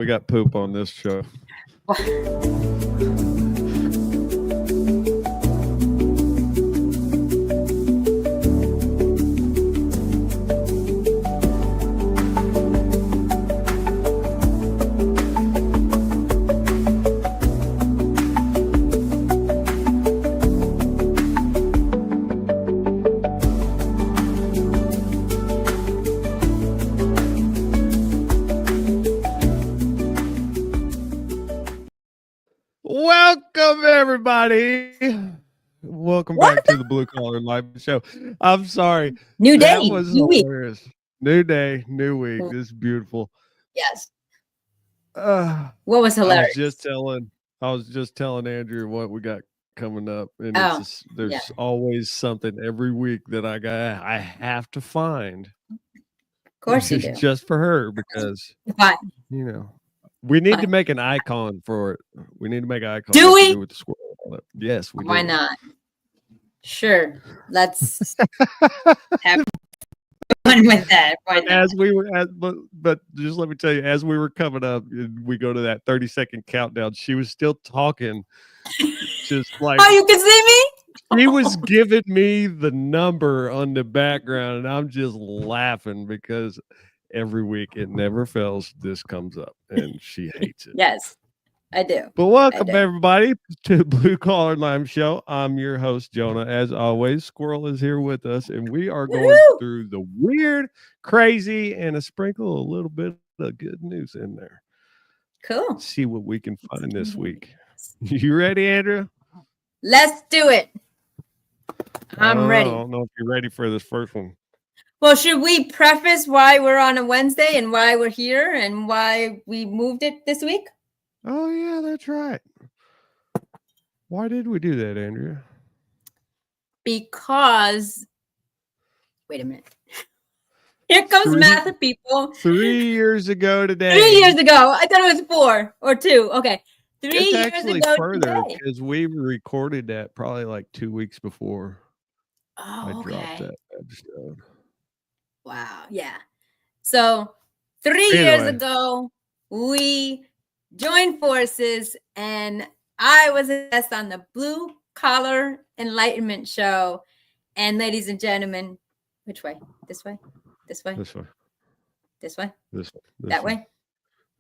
We got poop on this show. Welcome, everybody. Welcome back to the Blue Collar Live Show. I'm sorry. New day, that was new hilarious. week. New day, new week. This is beautiful. Yes. What was hilarious? I was just telling Andrew what we got coming up, and there's always something every week that I have to find. Of course you do. Just for her, because we need to make an icon for it. We need to make an icon. Do we? With the squirrel. Yes, we do. Why not? Sure. Let's have fun with that. But just let me tell you, as we were coming up, we go to that 30-second countdown. She was still talking, just like, oh, you can see me. He was giving me the number on the background, and I'm just laughing because every week it never fails. This comes up, and she hates it. Yes, I do. But welcome, everybody, to the Blue Collar Lime Show. I'm your host, Jonah. As always, Squirrel is here with us, and we are going through the weird, crazy, and a little bit of good news in there. Cool. Let's see what we can find this week. You ready, Andrea? Let's do it. I'm ready. I don't know if you're ready for this first one. Well, should we preface why we're on a Wednesday and why we're here and why we moved it this week? Oh, yeah, that's right. Why did we do that, Andrea? Because, wait a minute. Here comes math, people. 3 years ago today. 3 years ago. I thought it was 4 or 2. Okay. It's actually further because we recorded that probably like 2 weeks before I dropped that episode. Wow. Yeah. So 3 years ago, we joined forces and I was a guest on the Blue Collar Enlightenment Show. And ladies and gentlemen, which way? This way? This way? This way. This way? This way. That way?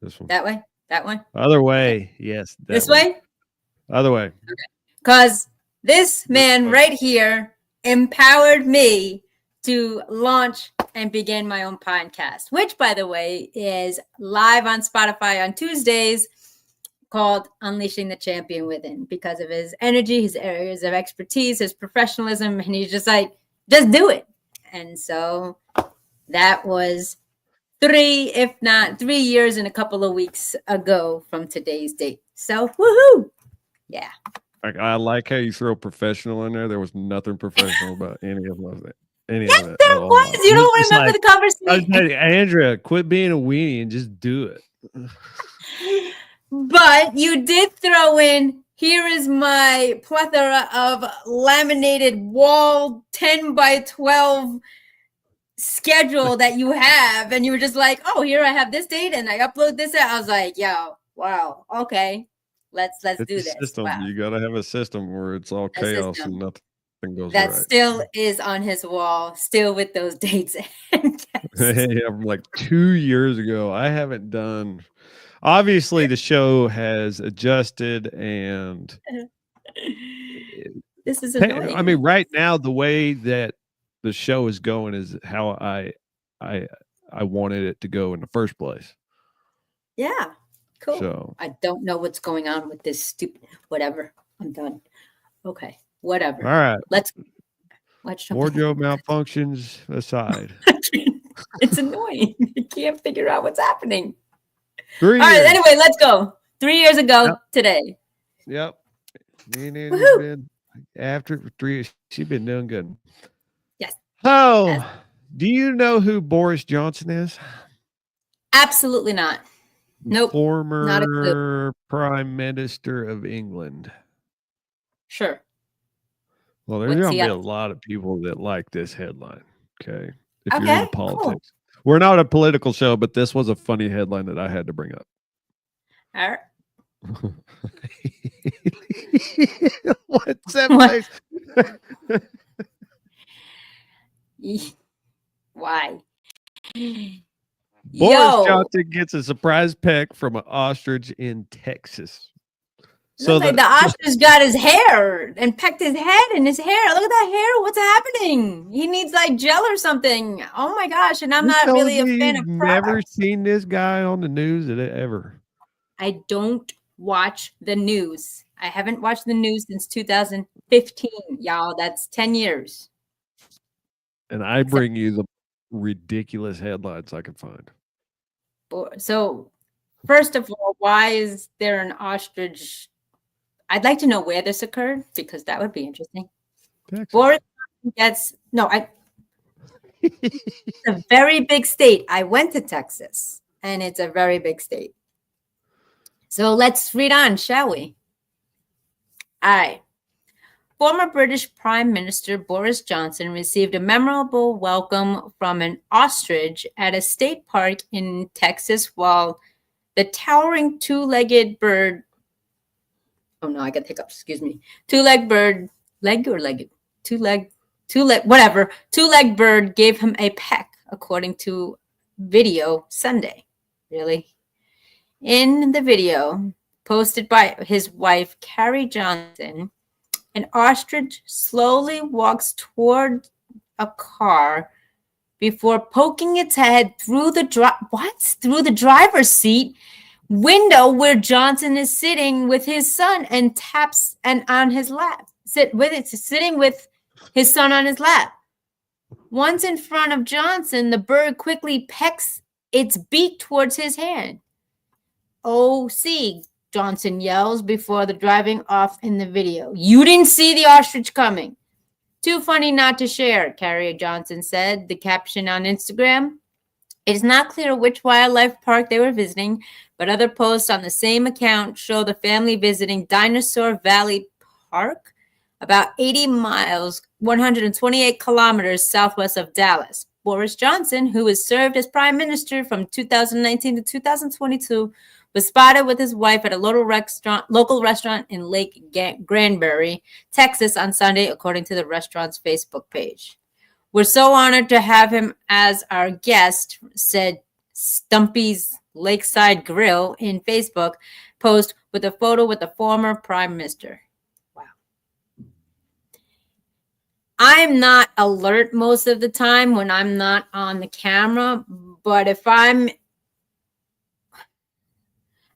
This one. That way? That one? Other way. Yes. This way? Other way. Okay. Because this man right here empowered me to launch and begin my own podcast, which, by the way, is live on Spotify on Tuesdays, called Unleashing the Champion Within, because of his energy, his areas of expertise, his professionalism, and he's just like, just do it. And so that was 3 years and a couple of weeks ago from today's date. So, woohoo! Yeah. I like how you throw professional in there. There was nothing professional about any of that. Yes, there was. You don't remember the conversation. Andrea, quit being a weenie and just do it. But you did throw in, here is my plethora of laminated wall 10 by 12 schedule that you have. And you were just like, oh, here I have this date and I upload this. I was like, yo, wow, okay. Let's do this. System. Wow. You got to have a system where it's all chaos and nothing goes that right. Still is on his wall, still with those dates. Yeah, like 2 years ago. I haven't done. Obviously, the show has adjusted, and this is annoying. I mean, right now, the way that the show is going is how I wanted it to go in the first place. Yeah. Cool. So, I don't know what's going on with this stupid whatever. I'm done. Okay. Whatever. All right. Let's wardrobe malfunctions aside. It's annoying. You can't figure out what's happening. 3 years. All right. Anyway, let's go. 3 years ago today. Yep. Been, after 3 years, she's been doing good. Yes. Oh, yes. Do you know who Boris Johnson is? Absolutely not. Nope. Former Prime Minister of England. Sure. Well, there's going to be a lot of people that like this headline. Okay. If you're in politics. Cool. We're not a political show, but this was a funny headline that I had to bring up. All right. What's that What? face? Why? Boris Yo, Johnson gets a surprise peck from an ostrich in Texas. So looks like the ostrich got his hair and pecked his head and his hair. Look at that hair. What's happening? He needs like gel or something. Oh my gosh. And I'm you're not telling really a me fan you've of never products. seen this guy on the news ever? I don't watch the news. I haven't watched the news since 2015, y'all. That's 10 years. And I bring you the ridiculous headlines I can find. So, first of all, why is there an ostrich? I'd like to know where this occurred because that would be interesting. Texas. Boris gets it's a very big state. I went to Texas, and it's a very big state. So let's read on, shall we? All right. Former British Prime Minister Boris Johnson received a memorable welcome from an ostrich at a state park in Texas while the towering two-legged bird, oh no, I got hiccups, excuse me. Two-legged bird, leg or legged? Two-leg, whatever. Two-legged bird gave him a peck, according to video Sunday. Really? In the video posted by his wife, Carrie Johnson, an ostrich slowly walks toward a car before poking its head through the driver's seat window where Johnson is sitting with his son and taps and on his lap. Sitting with his son on his lap. Once in front of Johnson, the bird quickly pecks its beak towards his hand. "Oh, see," Johnson yells before the driving off in the video. "You didn't see the ostrich coming." "Too funny not to share," Carrie Johnson said, the caption on Instagram. It is not clear which wildlife park they were visiting, but other posts on the same account show the family visiting Dinosaur Valley Park, about 80 miles, 128 kilometers southwest of Dallas. Boris Johnson, who has served as prime minister from 2019 to 2022, was spotted with his wife at a local restaurant in Lake Granbury, Texas on Sunday, according to the restaurant's Facebook page. "We're so honored to have him as our guest," said Stumpy's Lakeside Grill in Facebook post with a photo with the former prime minister. Wow. I'm not alert most of the time when I'm not on the camera, but if I'm...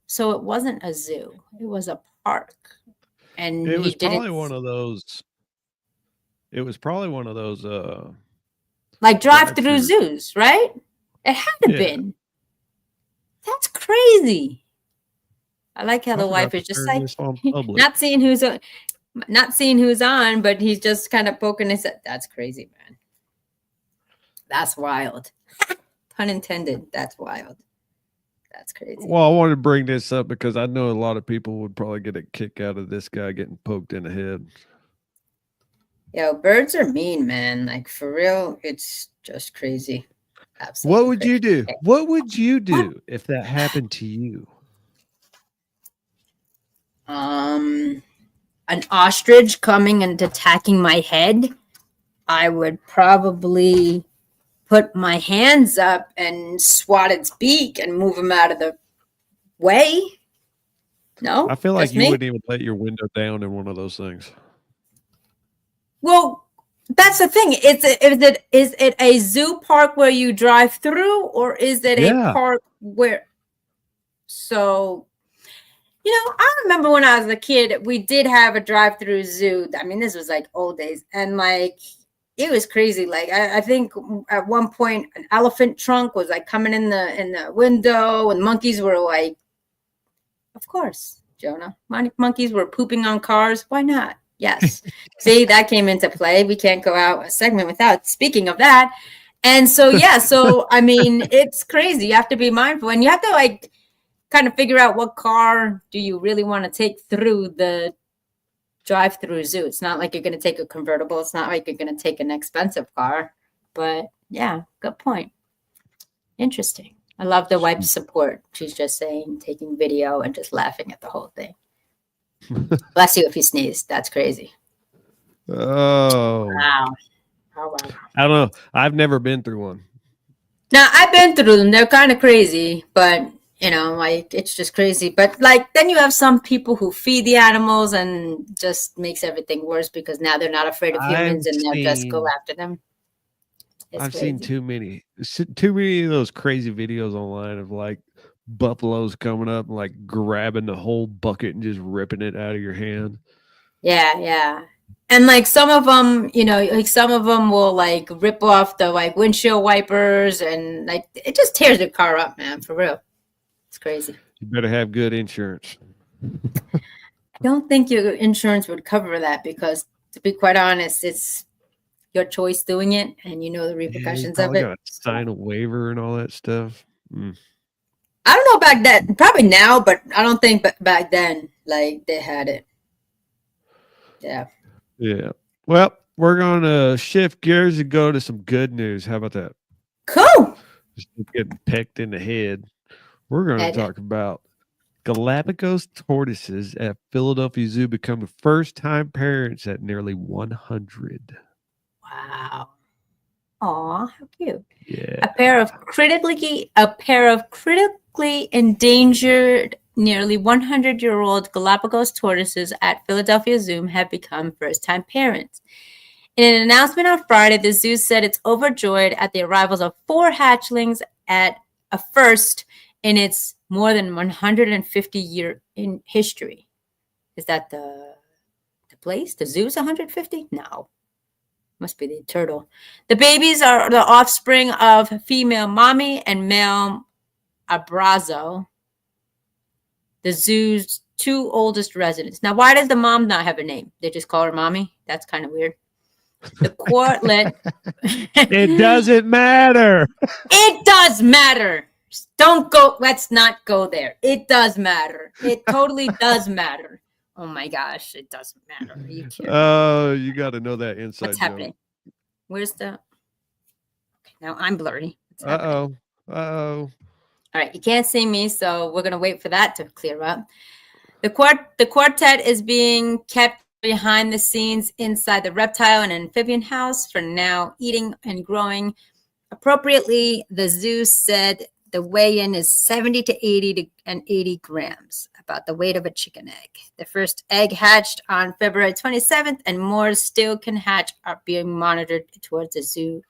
So it wasn't a zoo. It was a park. And it was probably one of those. It was probably one of those like drive-through zoos, right? It had to been. That's crazy. I like how the wife is just like not seeing who's on, but he's just kind of poking his head. That's crazy, man. That's wild. Pun intended. That's wild. That's crazy. Well, I wanted to bring this up because I know a lot of people would probably get a kick out of this guy getting poked in the head. Yo, birds are mean, man. Like, for real, it's just crazy. Absolutely. What would you do? What would you do if that happened to you? An ostrich coming and attacking my head, I would probably put my hands up and swat its beak and move him out of the way. No? I feel like you wouldn't even let your window down in one of those things. Well, that's the thing. Is it a zoo park where you drive through, or is it a park where... So, I remember when I was a kid, we did have a drive-through zoo. I mean, this was like old days, and like it was crazy. Like I think at one point an elephant trunk was like coming in the window, and monkeys were like, of course, Jonah, monkeys were pooping on cars. Why not? Yes. See, that came into play. We can't go out a segment without speaking of that. And so, yeah, so I mean, it's crazy. You have to be mindful, and you have to like kind of figure out what car do you really want to take through the drive-through zoo. It's not like you're going to take a convertible. It's not like you're going to take an expensive car. But yeah, good point. Interesting. I love the wife support. She's just saying, taking video and just laughing at the whole thing. Bless you if you sneeze. That's crazy. Oh, Wow. Oh, wow. I don't know. I've never been through one. Now, I've been through them. They're kind of crazy, but like it's just crazy. But like then you have some people who feed the animals and just makes everything worse because now they're not afraid of humans and they'll just go after them. It's I've seen crazy. too many of those crazy videos online of like buffaloes coming up and like grabbing the whole bucket and just ripping it out of your hand. Yeah, yeah. And like some of them, like some of them will like rip off the like windshield wipers and like it just tears the car up, man, for real. It's crazy. You better have good insurance. I don't think your insurance would cover that because to be quite honest, it's your choice doing it and you know the repercussions of it. Got to sign a waiver and all that stuff. I don't know back then, probably now, but I don't think back then like they had it. Yeah. Yeah. Well, we're gonna shift gears and go to some good news. How about that? Cool. Just getting pecked in the head. We're gonna talk about Galapagos tortoises at Philadelphia Zoo become the first-time parents at nearly 100. Wow. Aw, how cute. Yeah. A pair of critically endangered, nearly 100-year-old Galapagos tortoises at Philadelphia Zoo have become first-time parents. In an announcement on Friday, the zoo said it's overjoyed at the arrivals of 4 hatchlings at a first in its more than 150-year in history. Is that the place? The zoo's 150? No. Must be the turtle. The babies are the offspring of female mommy and male abrazo, the zoo's 2 oldest residents. Now, why does the mom not have a name? They just call her mommy? That's kind of weird. The quartlet. It doesn't matter. It does matter. Don't go. Let's not go there. It does matter. It totally does matter. Oh my gosh, it doesn't matter. Are you kidding? Oh, you got to know that inside What's happening? joke. Where's the? Okay, now I'm blurry. Uh-oh. All right, you can't see me, so we're gonna wait for that to clear up. The quartet is being kept behind the scenes inside the reptile and amphibian house for now, eating and growing appropriately. The zoo said the weigh-in is 70 to 80 grams, about the weight of a chicken egg. The first egg hatched on February 27th, and more still can hatch, are being monitored towards the zoo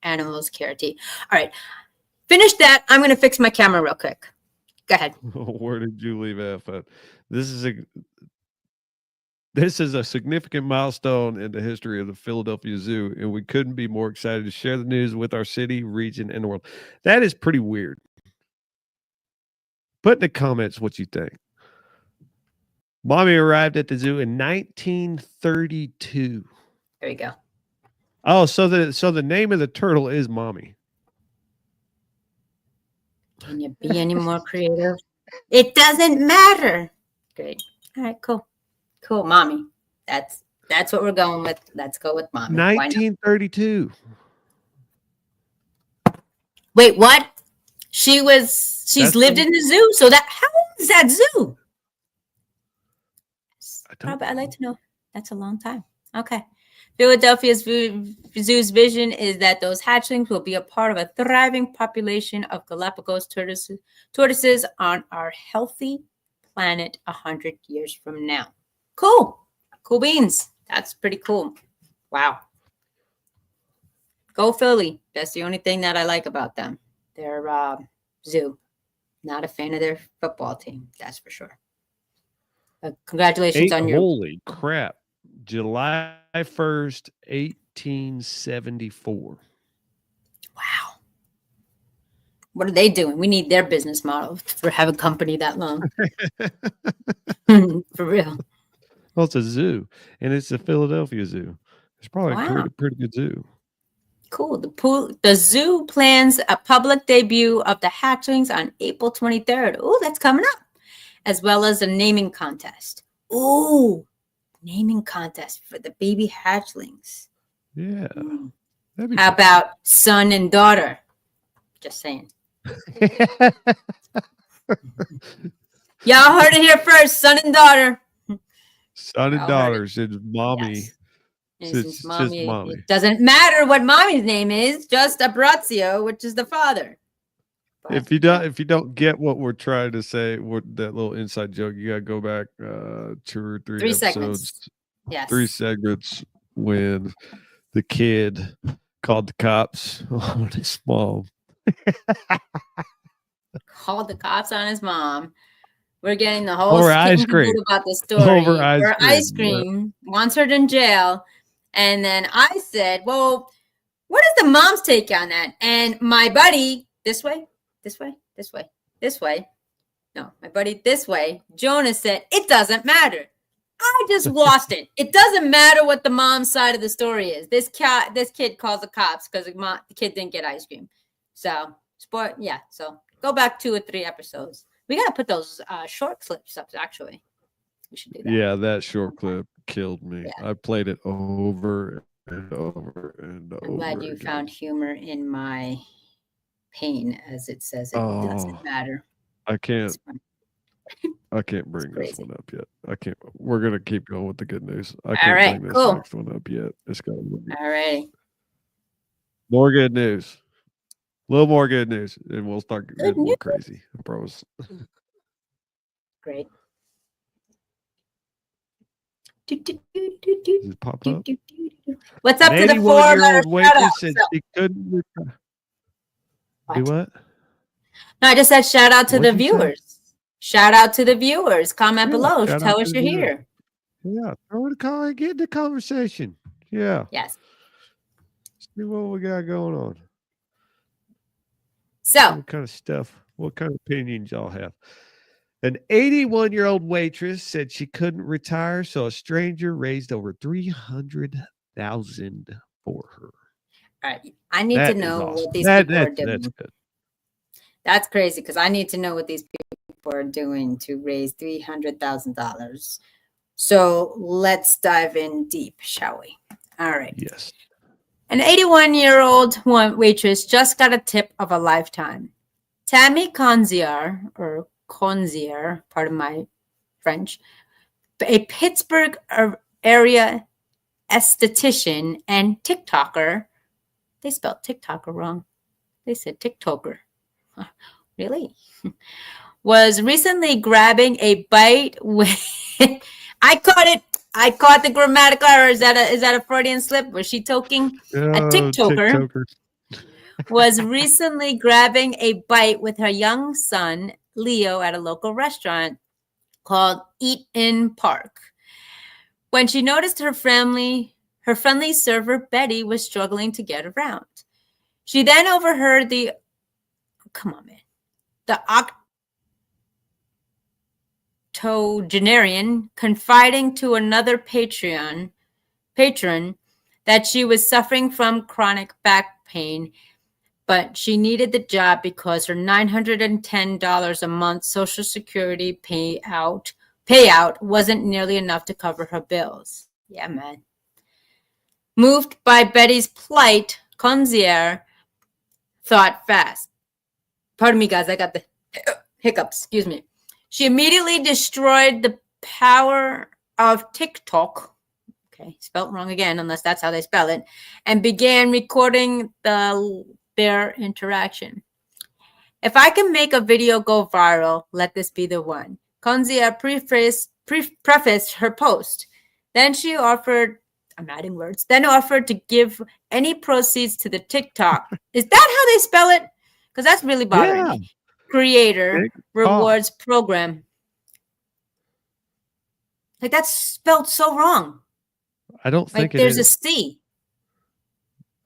animals care team. All right, finish that. I'm going to fix my camera real quick. Go ahead. Where did you leave off at? This is a significant milestone in the history of the Philadelphia Zoo, and we couldn't be more excited to share the news with our city, region, and the world. That is pretty weird. Put in the comments what you think. Mommy arrived at the zoo in 1932. There you go. Oh, so the name of the turtle is Mommy. Can you be any more creative? It doesn't matter. Great. All right, cool. Cool, Mommy. That's what we're going with. Let's go with Mommy. 1932. Wait, what? She's lived in the zoo. So how old is that zoo? I'd like to know. That's a long time. Okay. Philadelphia Zoo's vision is that those hatchlings will be a part of a thriving population of Galapagos tortoises on our healthy planet 100 years from now. Cool. Cool beans. That's pretty cool. Wow. Go Philly. That's the only thing that I like about them. Their zoo. Not a fan of their football team. That's for sure. Congratulations on your... Holy crap. July 1st, 1874. Wow. What are they doing? We need their business model for having a company that long. For real. Well, it's a zoo, and it's the Philadelphia Zoo. It's probably a pretty good zoo. Cool. The zoo plans a public debut of the hatchlings on April 23rd. Oh, that's coming up. As well as a naming contest. Ooh. Naming contest for the baby hatchlings. Yeah. How about son and daughter? Just saying. Y'all heard it here first, son and daughter. Son and Y'all heard it. daughter since mommy. Yes. Since Since just mommy, mommy. it doesn't matter what mommy's name is, just Abrazio, which is the father. But, If you don't get what we're trying to say, what that little inside joke, you gotta go back 2 or 3 3 episodes, segments. Yes. 3 segments when the kid called the cops on his mom. Called the cops on his mom. We're getting the whole Over skit ice and cream. caboodle about the story. Over ice For cream. ice cream, wants her in jail. And then I said, well, what is the mom's take on that? And my buddy, this way. No, my buddy, this way. Jonah said, it doesn't matter. I just lost it. It doesn't matter what the mom's side of the story is. This kid calls the cops because the kid didn't get ice cream. So, so go back 2 or 3 episodes. We got to put those short clips up, actually. We should do that. Yeah, that short clip killed me. Yeah. I played it over and over and over. I'm glad you found humor in my pain, as it says. It doesn't matter. I can't bring this one up yet. I can't. We're gonna keep going with the good news. I can't bring this next one up yet. It's got all right. More good news. A little more good news, and we'll start getting more crazy. I promise. Great. Does it pop up? What's up to the 81-year-old waitress said she couldn't retire. Do what? No, I just said shout out to the viewers. Shout out to the viewers. Comment below. Tell us you're here. Yeah, throw in a comment. Get in the conversation. Yeah. Yes. See what we got going on. So, what kind of stuff? What kind of opinions y'all have? An 81-year-old waitress said she couldn't retire, so a stranger raised over $300,000 for her. All right, I need to know what these people are doing. That's good. That's crazy because I need to know what these people are doing to raise $300,000. So let's dive in deep, shall we? All right. Yes. An 81-year-old waitress just got a tip of a lifetime. Tammy Conzier, or Conzier, pardon my French, a Pittsburgh area esthetician and TikToker. They spelled TikToker wrong. They said TikToker. Really? Was recently grabbing a bite with I caught it. I caught the grammatical error. Is that a Freudian slip? Was she toking a TikToker? Was recently grabbing a bite with her young son, Leo, at a local restaurant called Eat In Park. When she noticed her friendly server, Betty, was struggling to get around. She then overheard the octogenarian confiding to another patron that she was suffering from chronic back pain, but she needed the job because her $910 a month Social Security payout wasn't nearly enough to cover her bills. Yeah, man. Moved by Betty's plight, Conzier thought fast. Pardon me, guys. I got the hiccups. Excuse me. She immediately destroyed the power of TikTok. Okay, spelled wrong again, unless that's how they spell it, and began recording their interaction. If I can make a video go viral, let this be the one. Conzier prefaced her post. Then she offered, I'm adding words, to give any proceeds to the TikTok. Is that how they spell it? Because that's really bothering me. Creator rewards program. Like, that's spelled so wrong. I don't think there's a C.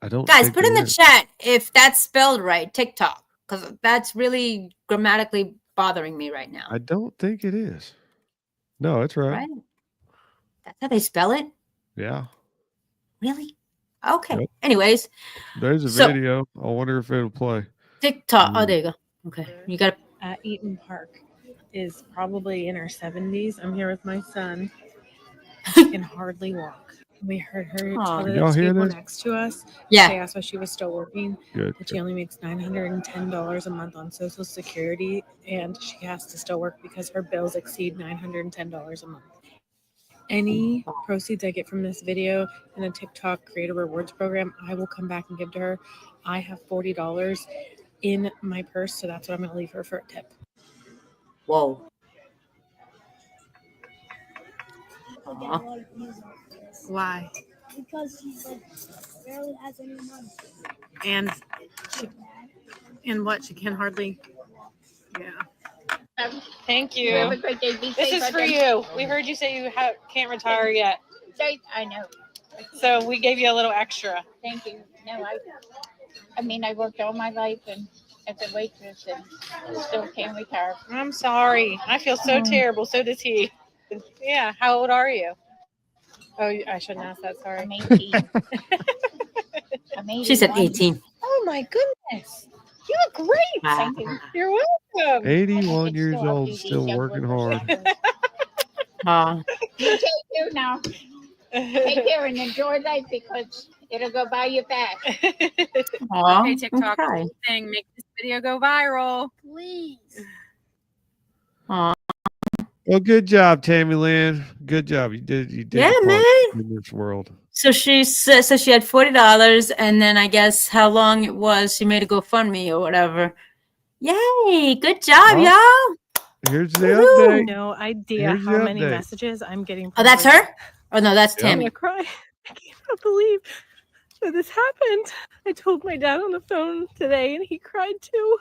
I don't. Guys, put in the chat if that's spelled right, TikTok, because that's really grammatically bothering me right now. I don't think it is. No, it's right. Right? That's how they spell it? Yeah. Really? Okay. Yep. Anyways. There's a video. I wonder if it'll play. TikTok. Oh, there you go. Okay. You got at Eaton Park is probably in her 70s. I'm here with my son. He can hardly walk. We heard her Aw. tell Did the y'all hear table this? next to us. Yeah. They asked why she was still working. Good. That she only makes $910 a month on Social Security, and she has to still work because her bills exceed $910 a month. Any proceeds I get from this video and the TikTok Creator Rewards program, I will come back and give to her. I have $40 in my purse, so that's what I'm going to leave her for a tip. Whoa. Why? Because she barely has any money. And what? She can hardly. Yeah. Thank you. You have a great day. Be This safe is out for there. you. We heard you say you can't retire yet, I know. so we gave you a little extra. Thank you. No, I mean, I worked all my life and as a waitress and still can't retire. I'm sorry. I feel so terrible. So does he. Yeah. How old are you? Oh, I shouldn't ask that. Sorry. I'm 18. I'm 81. She said 18. Oh my goodness. You look great. Thank you. You're welcome. 81 years Still old, updo still these young working women. hard. You take care now. Take care and enjoy life because it'll go by you fast. Aw, Hey, TikTok okay. thing, make this video go viral. Please. Aw. Well, good job, Tammy Lynn. Good job. You did Yeah, your part man. in this world. So she said, so she had $40, and then I guess how long it was, she made a GoFundMe or whatever. Yay! Good job, Well, y'all. Here's the Woohoo. update. No idea Here's how the many update. messages I'm getting. Oh, that's her? Oh no, that's Yeah. I'm Tammy. gonna cry. I cannot believe that this happened. I told my dad on the phone today, and he cried too.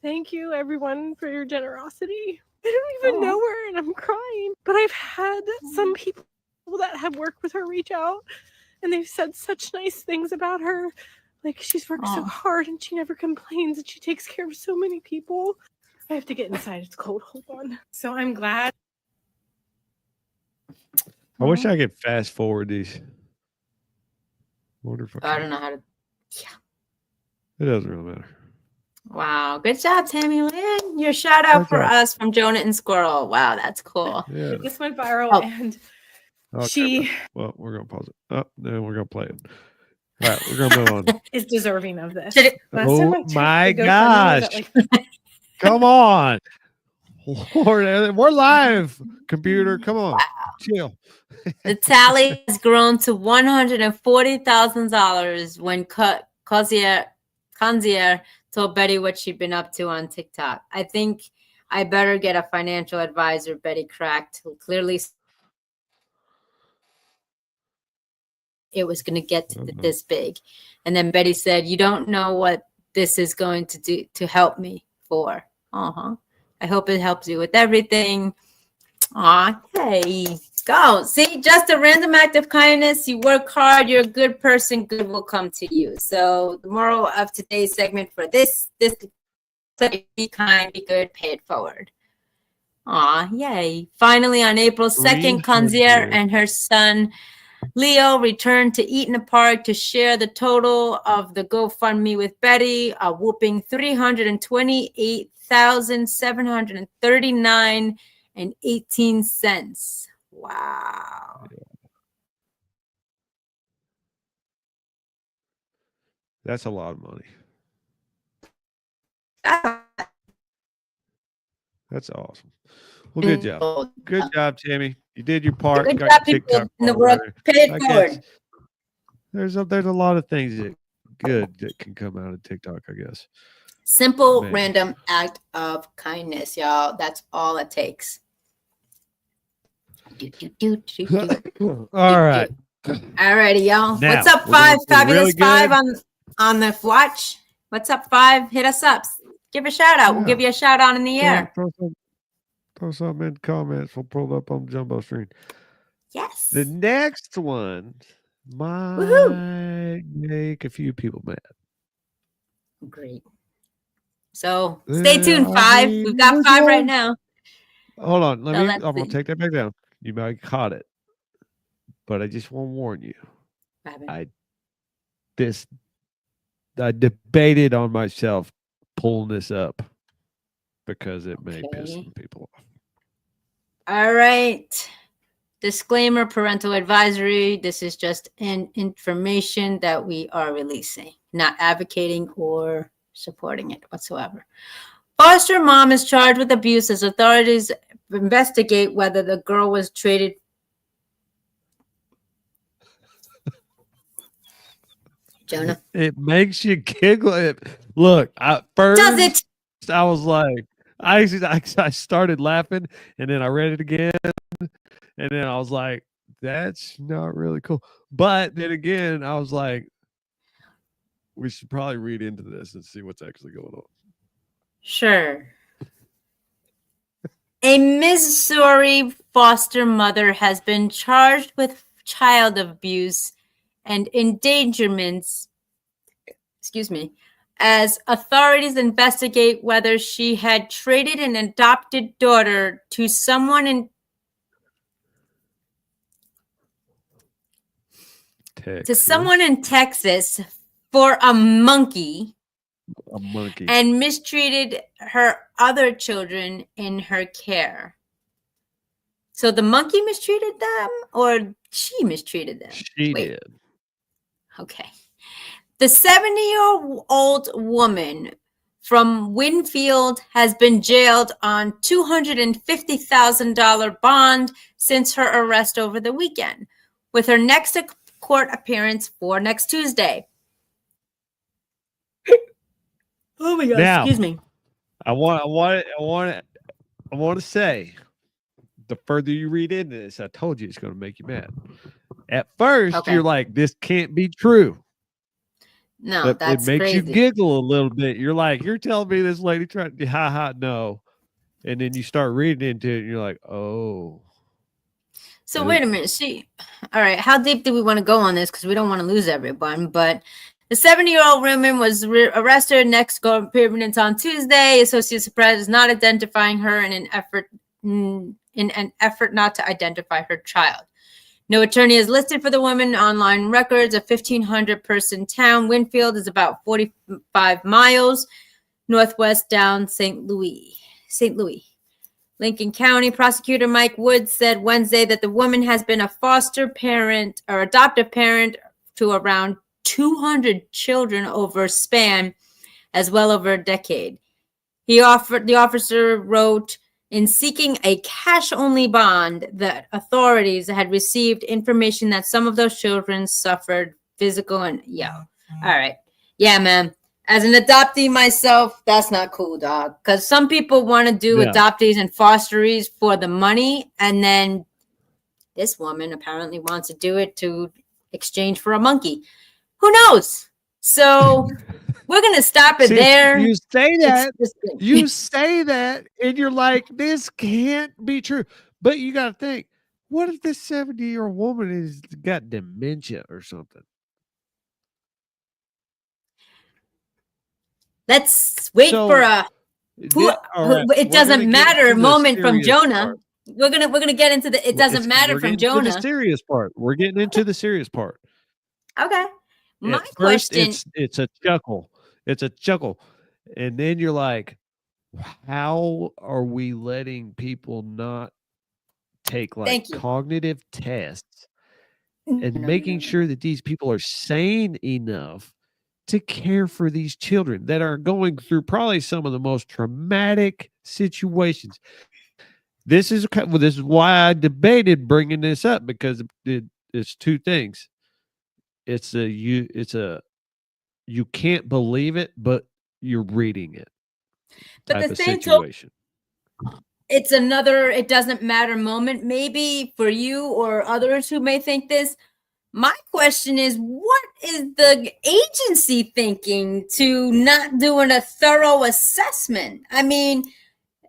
Thank you, everyone, for your generosity. I don't even know her, and I'm crying. But I've had some people that have worked with her reach out, and they've said such nice things about her. Like, she's worked so hard, and she never complains, and she takes care of so many people. I have to get inside. It's cold. Hold on. So I'm glad. I wish I could fast forward these. Wonder if I I don't know how to. It doesn't really matter. Wow, good job, Tammy Lynn. Your shout out for us from Jonah Squirrel. Wow, that's cool. Yeah. This went viral, Oh. and Okay. she Well, we're gonna pause it. Oh, then we're gonna play it. All right, we're gonna move on. is deserving of this. Should it- Last time I Oh checked, my the GoFundMe was at, gosh! like, Come on, we're live. Computer, come on, chill. The tally has grown to $140,000 when Conzier told Betty what she'd been up to on TikTok. I think I better get a financial advisor, Betty cracked, who clearly it was going to get to this big. And then Betty said, you don't know what this is going to do to help me for. I hope it helps you with everything. Aw, hey, go. See, just a random act of kindness. You work hard, you're a good person, good will come to you. So the moral of today's segment for this be kind, be good, pay it forward. Aw, yay. Finally, on April 2nd, Conzier and her son Leo returned to Eaton Park to share the total of the GoFundMe with Betty, a whooping $328,739.18. Wow. That's a lot of money. That's awesome. Well, good job. Good job, Tammy. You did your part. Good Got job, your people TikTok in the part world. right. Pay it I forward. guess there's a lot of things that can come out of TikTok, I guess. Simple, Maybe. random act of kindness, y'all. That's all it takes. All right. Alrighty, y'all. Now, What's up, we're Five? going to Fabulous really Five good. on the watch. What's up, Five? Hit us up. Give a shout out. We'll give you a shout out in the air. Throw something in the comments. We'll pull it up on the jumbo screen. Yes. The next one might make a few people mad. Great. So stay tuned, Five. We've got 5 right now. Hold on. So I'm gonna take that back down. You might have caught it. But I just want to warn you. I debated on myself pulling this up because it may piss some people off. All right. Disclaimer, parental advisory. This is just an information that we are releasing, not advocating or supporting it whatsoever. Foster mom is charged with abuse as authorities investigate whether the girl was traded. Jonah. It makes you giggle. Look, at first Does it? I was like, I started laughing, and then I read it again, and then I was like, that's not really cool. But then again, I was like, we should probably read into this and see what's actually going on. Sure. A Missouri foster mother has been charged with child abuse and endangerments, as authorities investigate whether she had traded an adopted daughter to someone in Texas for a monkey. And mistreated her other children in her care. So the monkey mistreated them, or she mistreated them? She did. Okay. The 70-year-old woman from Winfield has been jailed on $250,000 bond since her arrest over the weekend, with her next court appearance for next Tuesday. Oh my God! Now, excuse me. I want to say, the further you read into this, I told you it's going to make you mad. At first, you're like, "This can't be true." No, but that's it makes crazy. you giggle a little bit. You're like, "You're telling me this lady tried to no," and then you start reading into it, and you're like, "Oh." So wait a minute. All right. How deep do we want to go on this? Because we don't want to lose everyone, but. The 70-year-old woman was arrested next court appearance on Tuesday. Associated Press is not identifying her in an effort not to identify her child. No attorney is listed for the woman. Online records. A 1,500-person town. Winfield is about 45 miles northwest down St. Louis. Lincoln County prosecutor Mike Woods said Wednesday that the woman has been a foster parent or adoptive parent to around 200 children over a span as well over a decade. The officer wrote, in seeking a cash-only bond, that authorities had received information that some of those children suffered physical and all right. Yeah, man. As an adoptee myself, that's not cool, dog. Because some people want to do adoptees and fosteries for the money, and then this woman apparently wants to do it to exchange for a monkey. Who knows? So we're going to stop it there. You say that, and you're like, this can't be true. But you got to think, what if this 70-year-old woman has got dementia or something? Let's wait for a it doesn't matter moment from Jonah. Part. We're gonna get into the it doesn't matter from Jonah. The serious part. We're getting into the serious part. Okay. My question, it's a chuckle. It's a chuckle. And then you're like, how are we letting people not take cognitive tests and making sure that these people are sane enough to care for these children that are going through probably some of the most traumatic situations? This is why I debated bringing this up, because it's two things. It's you can't believe it, but you're reading it. But the same situation. It's another it doesn't matter moment, maybe for you or others who may think this. My question is, what is the agency thinking to not doing a thorough assessment? I mean,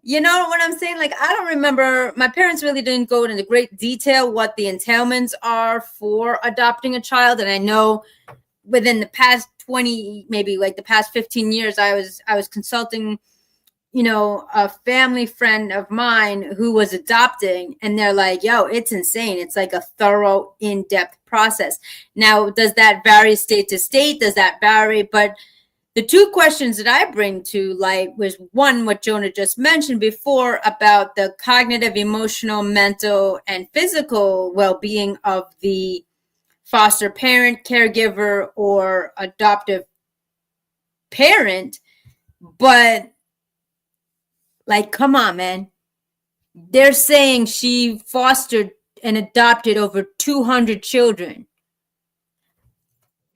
you know what I'm saying? Like, I don't remember, my parents really didn't go into great detail what the entailments are for adopting a child. And I know within the past 20, maybe like the past 15 years, I was consulting, a family friend of mine who was adopting, and they're like, yo, it's insane. It's like a thorough, in-depth process. Now, does that vary state to state? Does that vary? But the two questions that I bring to light was one, what Jonah just mentioned before about the cognitive, emotional, mental, and physical well-being of the foster parent, caregiver, or adoptive parent. But like, come on, man. They're saying she fostered and adopted over 200 children.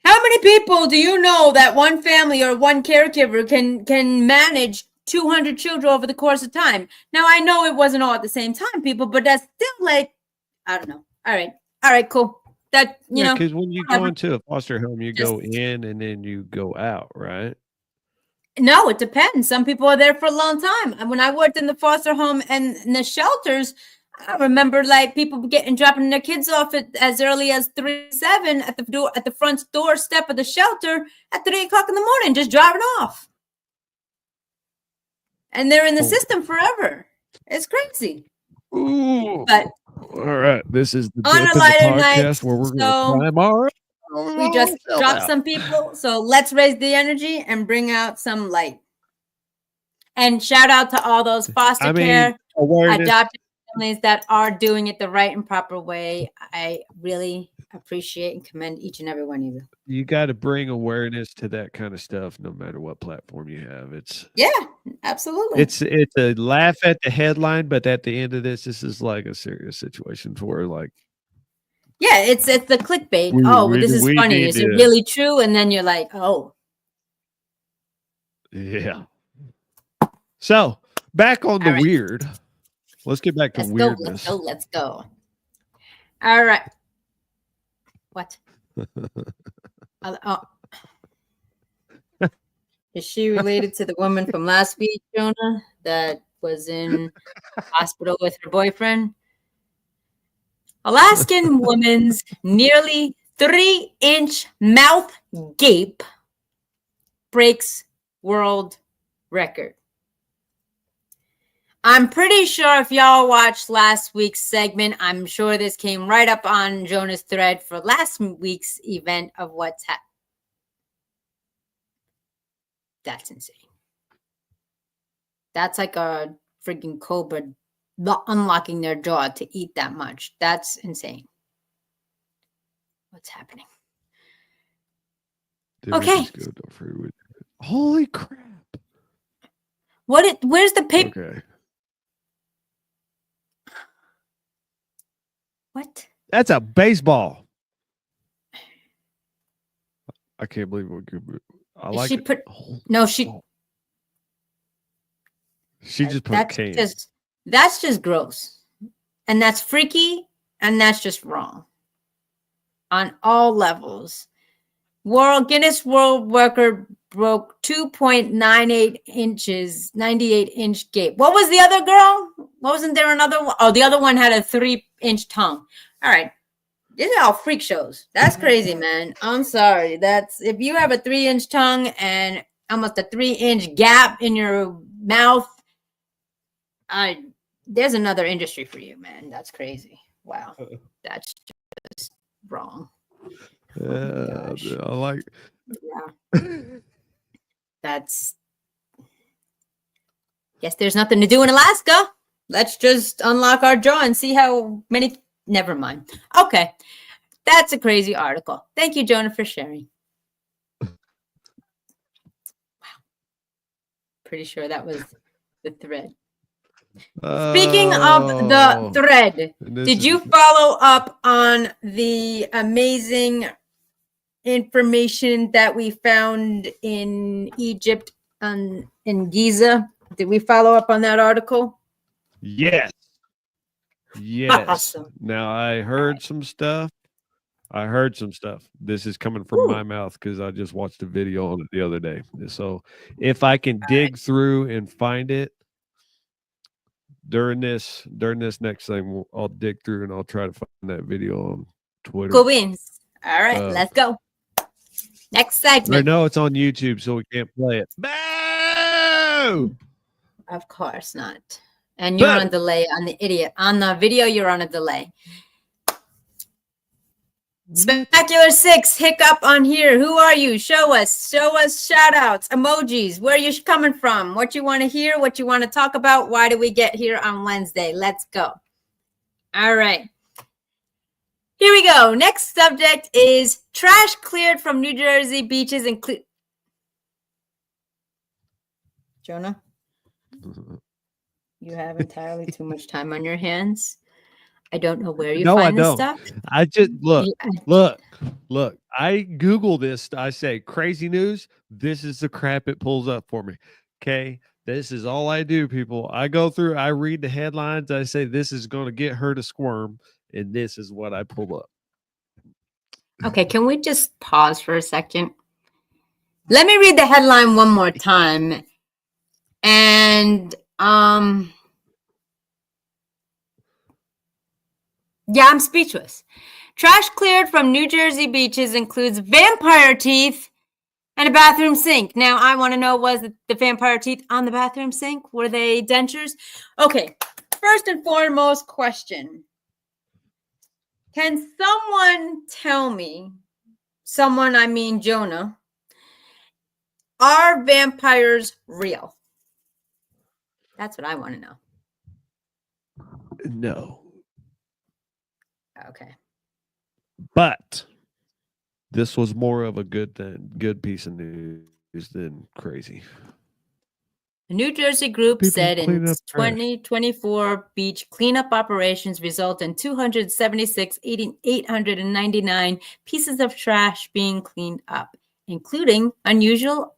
How many people do you know that one family or one caregiver can manage 200 children over the course of time? Now, I know it wasn't all at the same time, people, but that's still like, I don't know. All right, cool. That, you know, because when you whatever. go into a foster home, you Just- go in and then you go out, right? No, it depends. Some people are there for a long time. And when I worked in the foster home and in the shelters, I remember like people dropping their kids off as early as 3-7 at the door, at the front doorstep of the shelter at 3 o'clock in the morning, just driving off. And they're in the system forever. It's crazy. Ooh. But All right, this is the on dip a in the lighter podcast night, where we're going so to climb our we just dropped some people. So let's raise the energy and bring out some light. And shout out to all those foster care, awareness. adopted families that are doing it the right and proper way. I really appreciate and commend each and every one of you. You got to bring awareness to that kind of stuff, no matter what platform you have. It's Absolutely. it's a laugh at the headline, but at the end of this is like a serious situation for like. Yeah, it's the clickbait. This is funny. Is it really true? And then you're like, oh. Yeah. So back on the right. weird. Let's get back to weirdness. Let's go. All right. What? Is she related to the woman from last week, Jonah, that was in hospital with her boyfriend? Alaskan woman's nearly 3-inch mouth gape breaks world record. I'm pretty sure if y'all watched last week's segment, I'm sure this came right up on Jonah's thread for last week's event of what's happened. That's insane. That's like a freaking cobra unlocking their jaw to eat that much. That's insane. What's happening? Okay. Holy crap. Where's the paper? Okay. What? That's a baseball. I can't believe what good. I like she it. put Oh, no, she she just put a can. That's just gross. And that's freaky, and that's just wrong. On all levels. Guinness World Record broke 2.98 inches, 98-inch gape. What was the other girl? Wasn't there another one? Oh, the other one had a 3-inch tongue. All right. These are all freak shows. That's crazy, man. I'm sorry. That's if you have a 3-inch tongue and almost a 3-inch gap in your mouth, there's another industry for you, man. That's crazy. Wow. That's just wrong. I like. Yeah. That's. Guess there's nothing to do in Alaska. Let's just unlock our jaw and see how many. Never mind. Okay. That's a crazy article. Thank you, Jonah, for sharing. Wow. Pretty sure that was the thread. Speaking of the thread, did you follow up on the amazing information that we found in Egypt in Giza? Did we follow up on that article? Yes. Yes. Awesome. Now I heard some stuff. This is coming from my mouth because I just watched a video on it the other day. So if I can dig through and find it during this next thing, I'll dig through and I'll try to find that video on Twitter. Cool beans. All right, let's go. Next segment. I know it's on YouTube, so we can't play it. Boo! Of course not. And you're on delay on the idiot. On the video, you're on a delay. Spectacular 6, hiccup on here. Who are you? Show us shout outs, emojis, where you coming from, what you want to hear, what you want to talk about. Why do we get here on Wednesday? Let's go. All right. Here we go. Next subject is trash cleared from New Jersey beaches and Jonah, you have entirely too much time on your hands. I don't know where you find this stuff. I just look. I Google this. I say crazy news. This is the crap it pulls up for me. Okay. This is all I do, people. I go through, I read the headlines. I say, this is going to get her to squirm. And this is what I pull up. Okay. Can we just pause for a second? Let me read the headline one more time. And, yeah, I'm speechless. Trash cleared from New Jersey beaches includes vampire teeth and a bathroom sink. Now, I want to know, was the vampire teeth on the bathroom sink? Were they dentures? Okay, first and foremost question. Can someone tell me, I mean Jonah, are vampires real? That's what I want to know. No. Okay. But this was more of a good piece of news than crazy. The New Jersey group People said in cleaning up trash. 2024 beach cleanup operations result in 899 pieces of trash being cleaned up, including unusual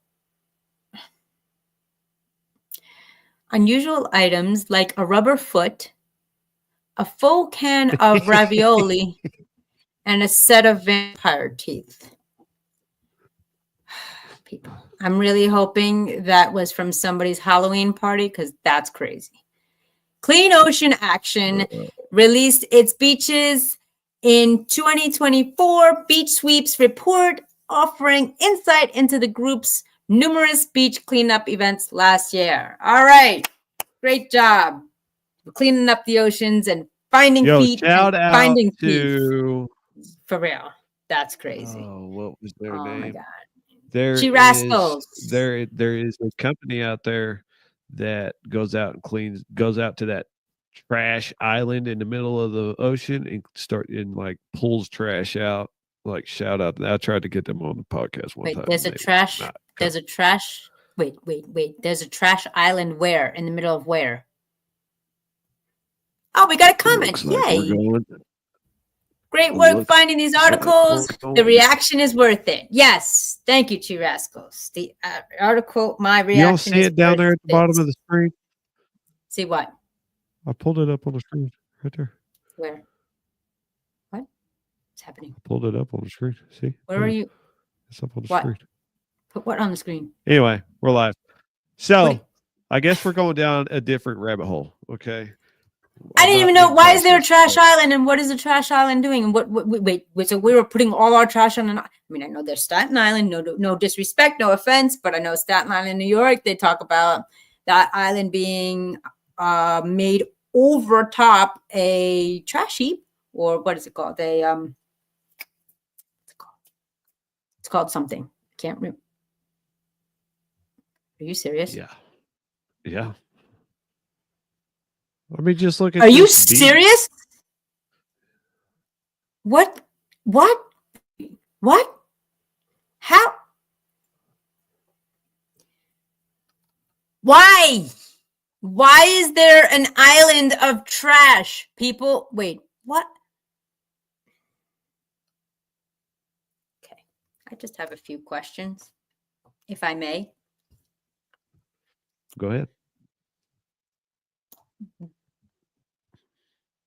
items like a rubber foot, a full can of ravioli, and a set of vampire teeth. People, I'm really hoping that was from somebody's Halloween party, because that's crazy. Clean Ocean Action released its beaches in 2024 beach sweeps report, offering insight into the group's numerous beach cleanup events last year. All right. Great job. We're cleaning up the oceans and finding feet. Shout and out finding to feet. For real. That's crazy. Oh, what was their name? Oh my God. There Rascals. there is a company out there that goes out to that trash island in the middle of the ocean and like pulls trash out. Like, shout out. I tried to get them on the podcast one time. There's a trash island where? In the middle of where? Oh, we got a comment. Yay. Great work finding these articles. The reaction is worth it. Yes. Thank you, Two Rascals. The article, my reaction. You don't see it down there at the bottom of the screen? See what? I pulled it up on the screen right there. Where? What? What's happening? I pulled it up on the screen. See? Where are you? It's up on the What? screen. Put what on the screen? Anyway, we're live. So I guess we're going down a different rabbit hole. Okay. I didn't even know. Why is there a trash island, and what is the trash island doing? And wait, so we were putting all our trash on I know there's Staten Island, no disrespect, no offense, but I know Staten Island, New York, they talk about that island being made over top a trash heap, or what is it called? It's called something. I can't remember. Are you serious? Yeah. Let me just look at. Are you serious? What? How? Why? Why is there an island of trash? People, wait, what? Okay, I just have a few questions, if I may. Go ahead.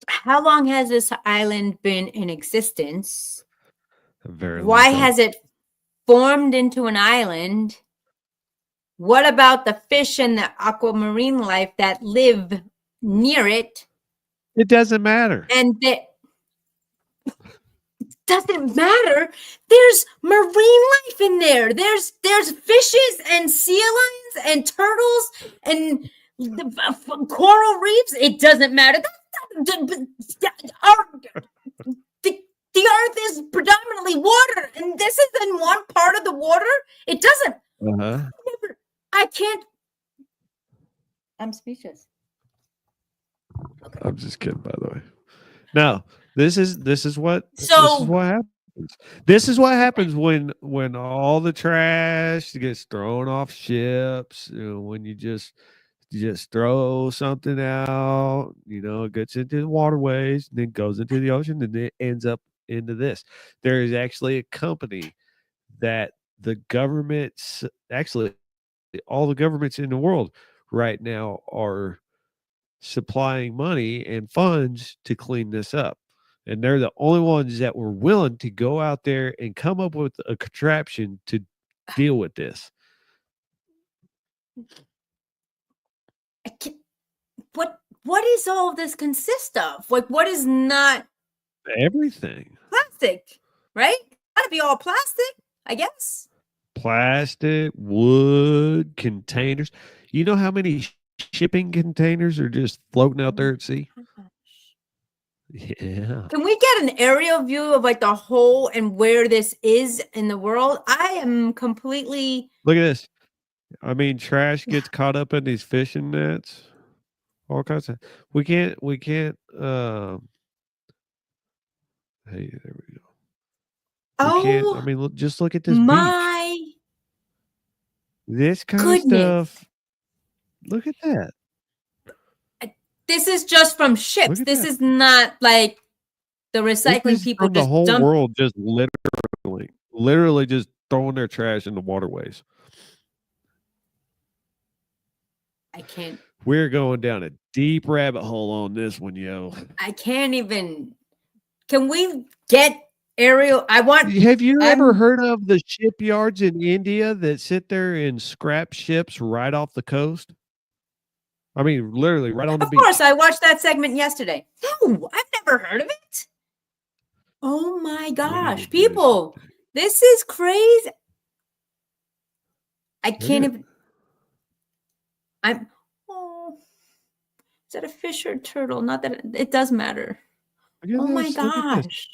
How long has this island been in existence? Why has it formed into an island? What about the fish and the aquamarine life that live near it? It doesn't matter. And it doesn't matter. There's marine life in there. There's fishes and sea lions and turtles and the coral reefs. It doesn't matter. The earth is predominantly definitely water, and this is in one part of the water. It doesn't. Uh-huh. I can't. I'm speechless. I'm just kidding, by the way. No, this is what So happens. This is what happens when all the trash gets thrown off ships. When you just throw something out, it gets into the waterways, and then goes into the ocean, and it ends up into this. There is actually a company that the governments, actually all the governments in the world right now, are supplying money and funds to clean this up. And they're the only ones that were willing to go out there and come up with a contraption to deal with this. I can't, what is all this consist of? Like, what is not Everything. plastic, right? Gotta be all plastic, I guess. Plastic, wood, containers. You know how many shipping containers are just floating out there at sea? Yeah. Can we get an aerial view of like the whole and where this is in the world? I am completely. Look at this. I mean, trash gets caught up in these fishing nets. All kinds of. We can't. Hey, there we go. We can't. I mean, just look at this beach. My This kind goodness. of stuff. Look at that. This is just from ships. Look at This that. is not like the This recycling is people from the just whole dump. world, just literally just throwing their trash in the waterways. I can't. We're going down a deep rabbit hole on this one, yo. I can't even. Can we get aerial? I want. Have you ever heard of the shipyards in India that sit there and scrap ships right off the coast? I mean, literally right on the beach. Of course, I watched that segment yesterday. No, I've never heard of it. Oh my gosh, people, this is crazy. I can't even. Oh, is that a fish or a turtle? Not that it does matter. Oh my gosh.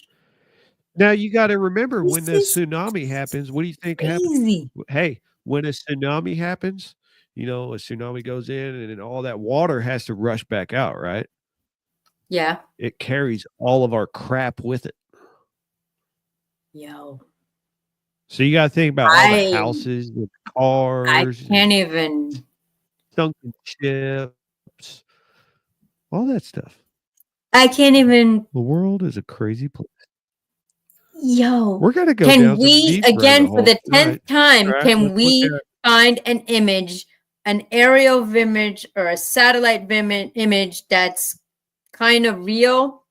Now you got to remember, This when the tsunami happens, what do you think happens? Hey, when a tsunami happens, a tsunami goes in and then all that water has to rush back out, right? Yeah. It carries all of our crap with it. Yo. So you got to think about all the houses, the cars. I can't even. Sunken ships, all that stuff. I can't even. The world is a crazy place. Yo, we're gonna go. Can we again for the 10th time? Can we find an image, an aerial image or a satellite image that's kind of real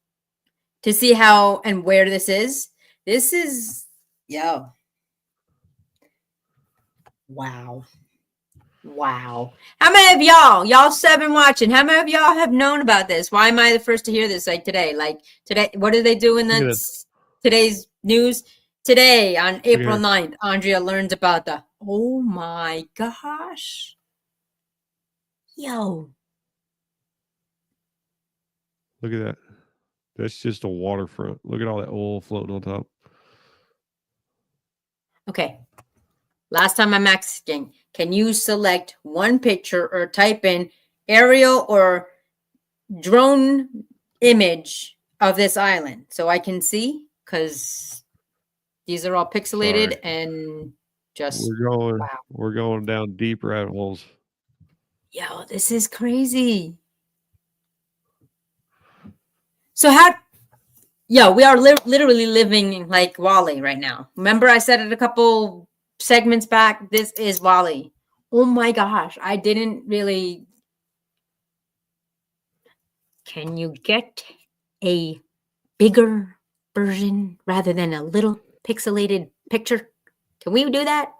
to see how and where this is? This is wow. How many of y'all 7 watching? How many of y'all have known about this? Why am I the first to hear this? Like today, what do they do in today's news? Today on April 9th, Andrea learns about the, oh my gosh. Yo. Look at that. That's just a waterfront. Look at all that oil floating on top. Okay. Last time I'm asking, can you select one picture or type in aerial or drone image of this island so I can see? Because these are all pixelated and just we're going down deep rabbit holes. Yo, this is crazy. So we are literally living like Wall-E right now. Remember I said it a couple segments back, this is Wall-E. Oh my gosh, I didn't really. Can you get a bigger version rather than a little pixelated picture? Can we do that?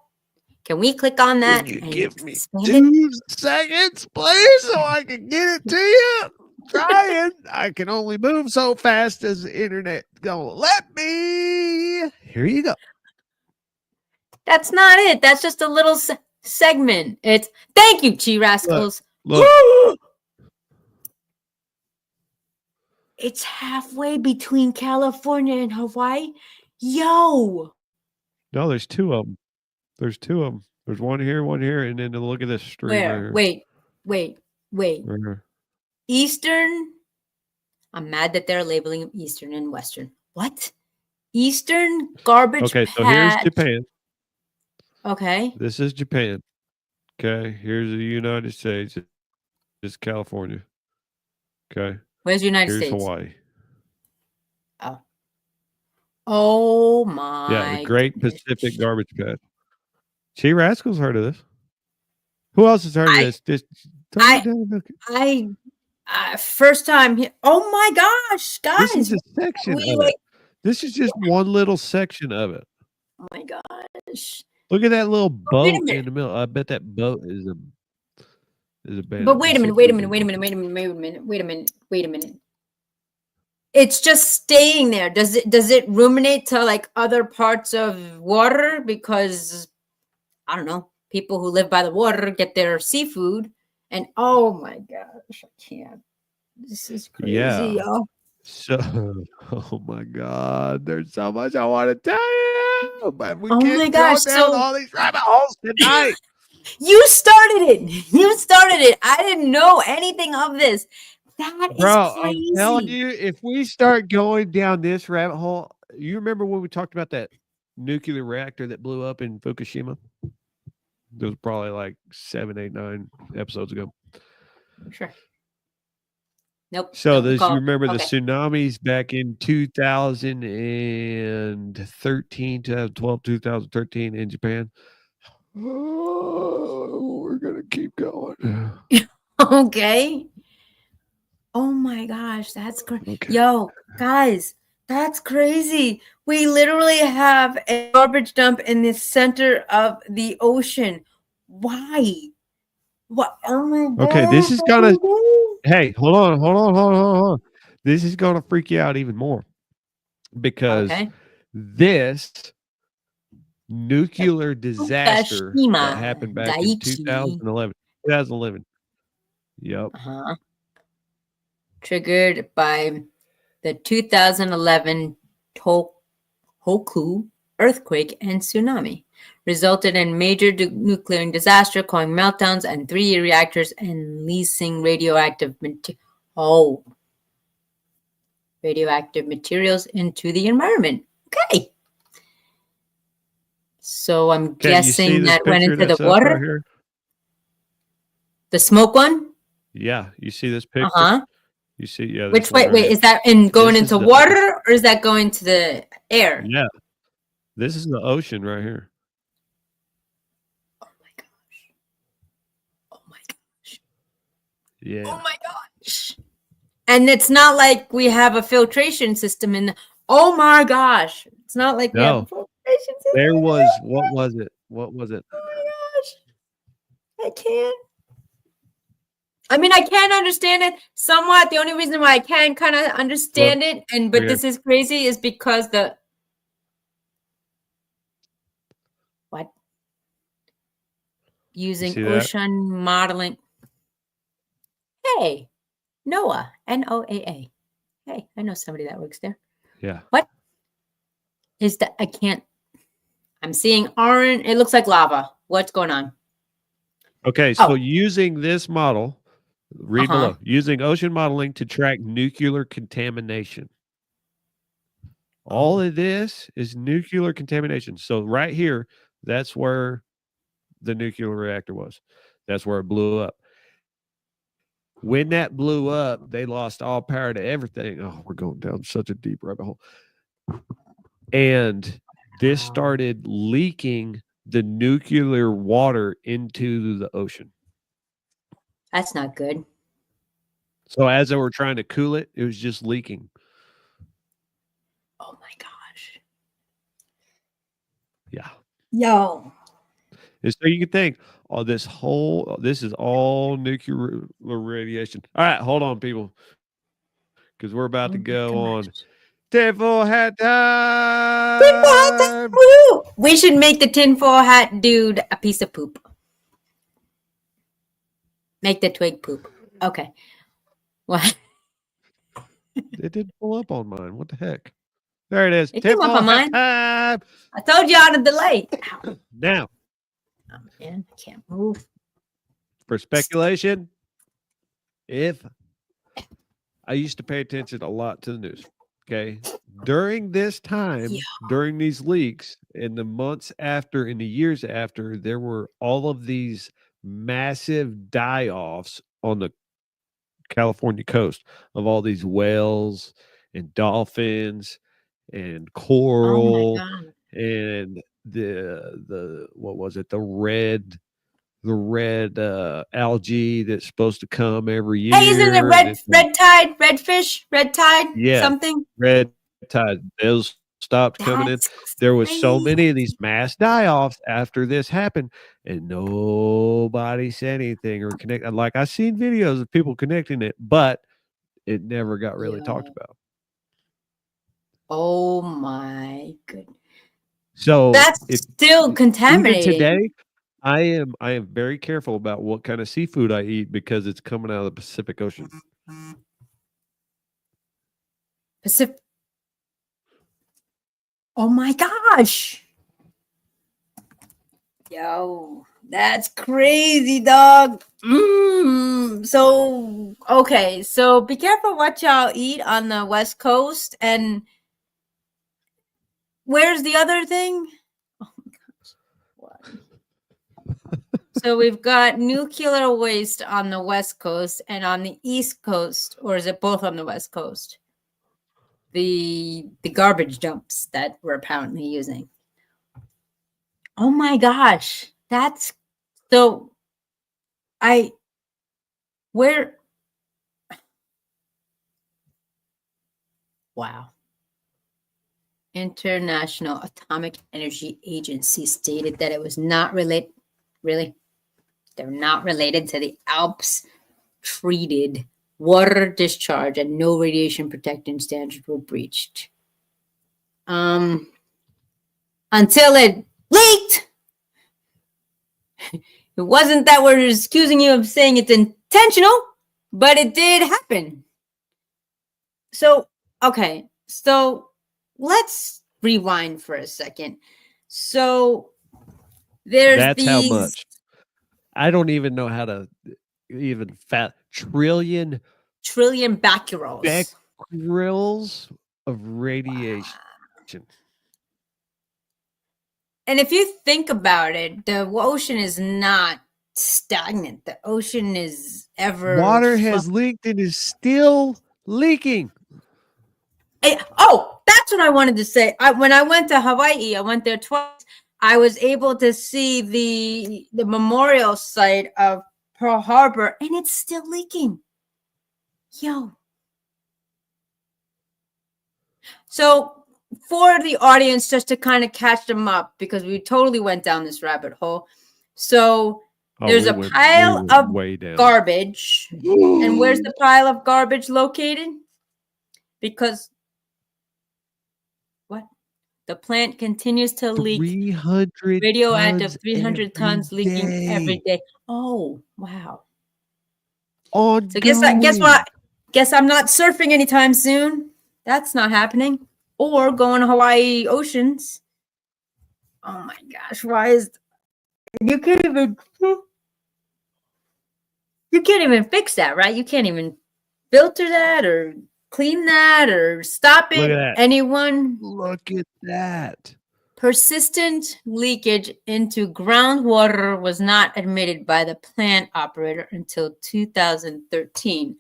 Can we click on that? Can you give me 2 seconds, please, so I can get it to you? Trying. I can only move so fast as the internet gonna let me. Here you go. That's not it. That's just a little segment. It's thank you, Chi Rascals. Look. It's halfway between California and Hawaii. Yo. No, there's two of them. There's two of them. There's one here, and then look at this stream right Where? here. Wait. Right here. Eastern. I'm mad that they're labeling them Eastern and Western. What? Eastern garbage Okay, patch. so here's Japan. Okay. This is Japan. Okay, here's the United States. This is California. Okay. Where's the United Here's States? Hawaii. Oh my. Yeah, the Great goodness. Pacific Garbage Patch. She Rascals heard of this. Who else has heard of this? Just first time here. Oh my gosh, guys. This is a section of it. This is just one little section of it. Oh my gosh. Look at that little wait a boat minute. in the middle. I bet that boat is a band. But wait a minute. It's just staying there. Does it ruminate to like other parts of water? Because I don't know, people who live by the water get their seafood, and oh my gosh, I can't. This is crazy, y'all. So, oh my God, there's so much I want to tell you, but we can't go down all these rabbit holes tonight. You started it. I didn't know anything of this. That is crazy. I'm telling you, if we start going down this rabbit hole, you remember when we talked about that nuclear reactor that blew up in Fukushima? It was probably like 7, 8, 9 episodes ago. Sure. Nope. So you remember the tsunamis back in 2013, 2012, 2013 in Japan? Oh, we're going to keep going. Okay. Oh my gosh, that's crazy. Okay. Yo, guys, that's crazy. We literally have a garbage dump in the center of the ocean. Why? What? Oh my God. Okay, this is gonna. Hey, hold on. This is gonna freak you out even more because this nuclear disaster that happened back in 2011. Yep. Triggered by the 2011 Tohoku earthquake and tsunami, resulted in major nuclear disaster, causing meltdowns and 3 reactors and releasing radioactive materials into the environment. Okay. So I'm guessing that went into the water. Right, the smoke one? Yeah, you see this picture? You see, yeah. Which wait, is that going into water or is that going to the air? Yeah. This is the ocean right here. Oh my gosh. Yeah. Oh my gosh. And it's not like we have a filtration system in oh my gosh. It's not like we have a filtration system. There was what was it? Oh my gosh. I can't. I mean, I can understand it somewhat. The only reason why I can kind of understand it, but this is crazy, is because using ocean modeling. Hey, NOAA, NOAA. Hey, I know somebody that works there. Yeah. What is that? I can't. I'm seeing orange. It looks like lava. What's going on? Okay, so using this model. Read below. Using ocean modeling to track nuclear contamination. All of this is nuclear contamination. So right here, that's where the nuclear reactor was. That's where it blew up. When that blew up, they lost all power to everything. Oh, we're going down such a deep rabbit hole. And this started leaking the nuclear water into the ocean. That's not good. So as they were trying to cool it, it was just leaking. Oh my gosh. Yeah. Yo. And so you can think, this is all nuclear radiation. All right, hold on, people. Because we're about to go on. Tinfoil hat time. Tinfoil hat time. Woo! We should make the tinfoil hat dude a piece of poop. Make the twig poop. Okay. What? It didn't pull up on mine. What the heck? There it is. It came up Temple on mine. time. I told you on a delay. Ow. Now, Oh, man, I can't move. for speculation, if I used to pay attention a lot to the news, okay, during this time, Yeah. during these leaks, in the months after, in the years after, there were all of these massive die-offs on the California coast of all these whales and dolphins and Oh my coral God. and the what was it, the red algae that's supposed to come every year. Hey, isn't it red tide, red tide, Yeah, something? red tide, those stopped coming in. That's There was so many of crazy. these mass die-offs after this happened, and nobody said anything or connect. Like I seen videos of people connecting it, but it never got really talked Yeah. about. Oh my goodness. So That's if still even contaminating. today, I am very careful about what kind of seafood I eat because it's coming out of the Pacific Ocean. Pacific. Oh my gosh. Yo, that's crazy, dog. So, okay. So be careful what y'all eat on the West Coast. And where's the other thing? Oh my gosh. What? So we've got nuclear waste on the West Coast and on the East Coast, or is it both on the West Coast? The garbage dumps that we're apparently using. Oh my gosh. That's so where wow. International Atomic Energy Agency stated that it was not related. Really? They're not related to the Alps treated water discharge and no radiation protection standards were breached. Until it leaked. It wasn't that we're accusing you of saying it's intentional, but it did happen. So, okay. So let's rewind for a second. So there's That's how these much. I don't even know how to even trillion becquerels of radiation. And if you think about it, the ocean is not stagnant. The ocean is ever Water has leaked and is still leaking. Oh, that's what I wanted to say. When I went to Hawaii, I went there twice. I was able to see the memorial site of Pearl Harbor, and it's still leaking. Yo. So for the audience, just to kind of catch them up, because we totally went down this rabbit hole. So there's a pile of garbage. And where's the pile of garbage located? Because what? The plant continues to leak 300 radioactive 300 tons leaking every day. Oh, wow. Ongoing. So guess what? Guess I'm not surfing anytime soon. That's not happening. Or going to Hawaii oceans. Oh my gosh, why is you can't even fix that, right? You can't even filter that or clean that or stop it. Look at that. Anyone? Look at that. Persistent leakage into groundwater was not admitted by the plant operator until 2013.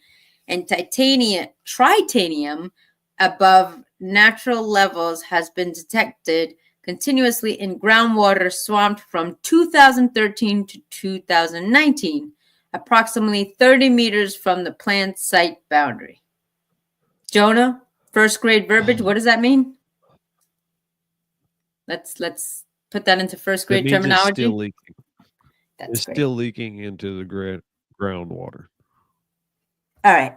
And tritanium above natural levels has been detected continuously in groundwater swamped from 2013 to 2019, approximately 30 meters from the plant site boundary. Jonah, first grade verbiage, what does that mean? Let's put that into first grade terminology. It's still leaking. That's great. Still leaking into the groundwater. All right.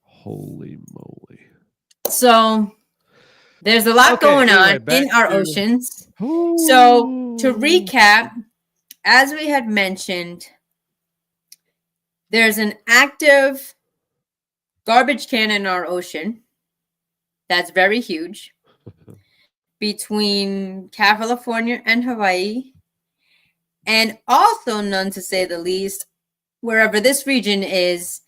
Holy moly. So there's a lot going on in our oceans. So to recap, as we had mentioned, there's an active garbage can in our ocean. That's very huge. Between California and Hawaii. And also, none to say the least, wherever this region is,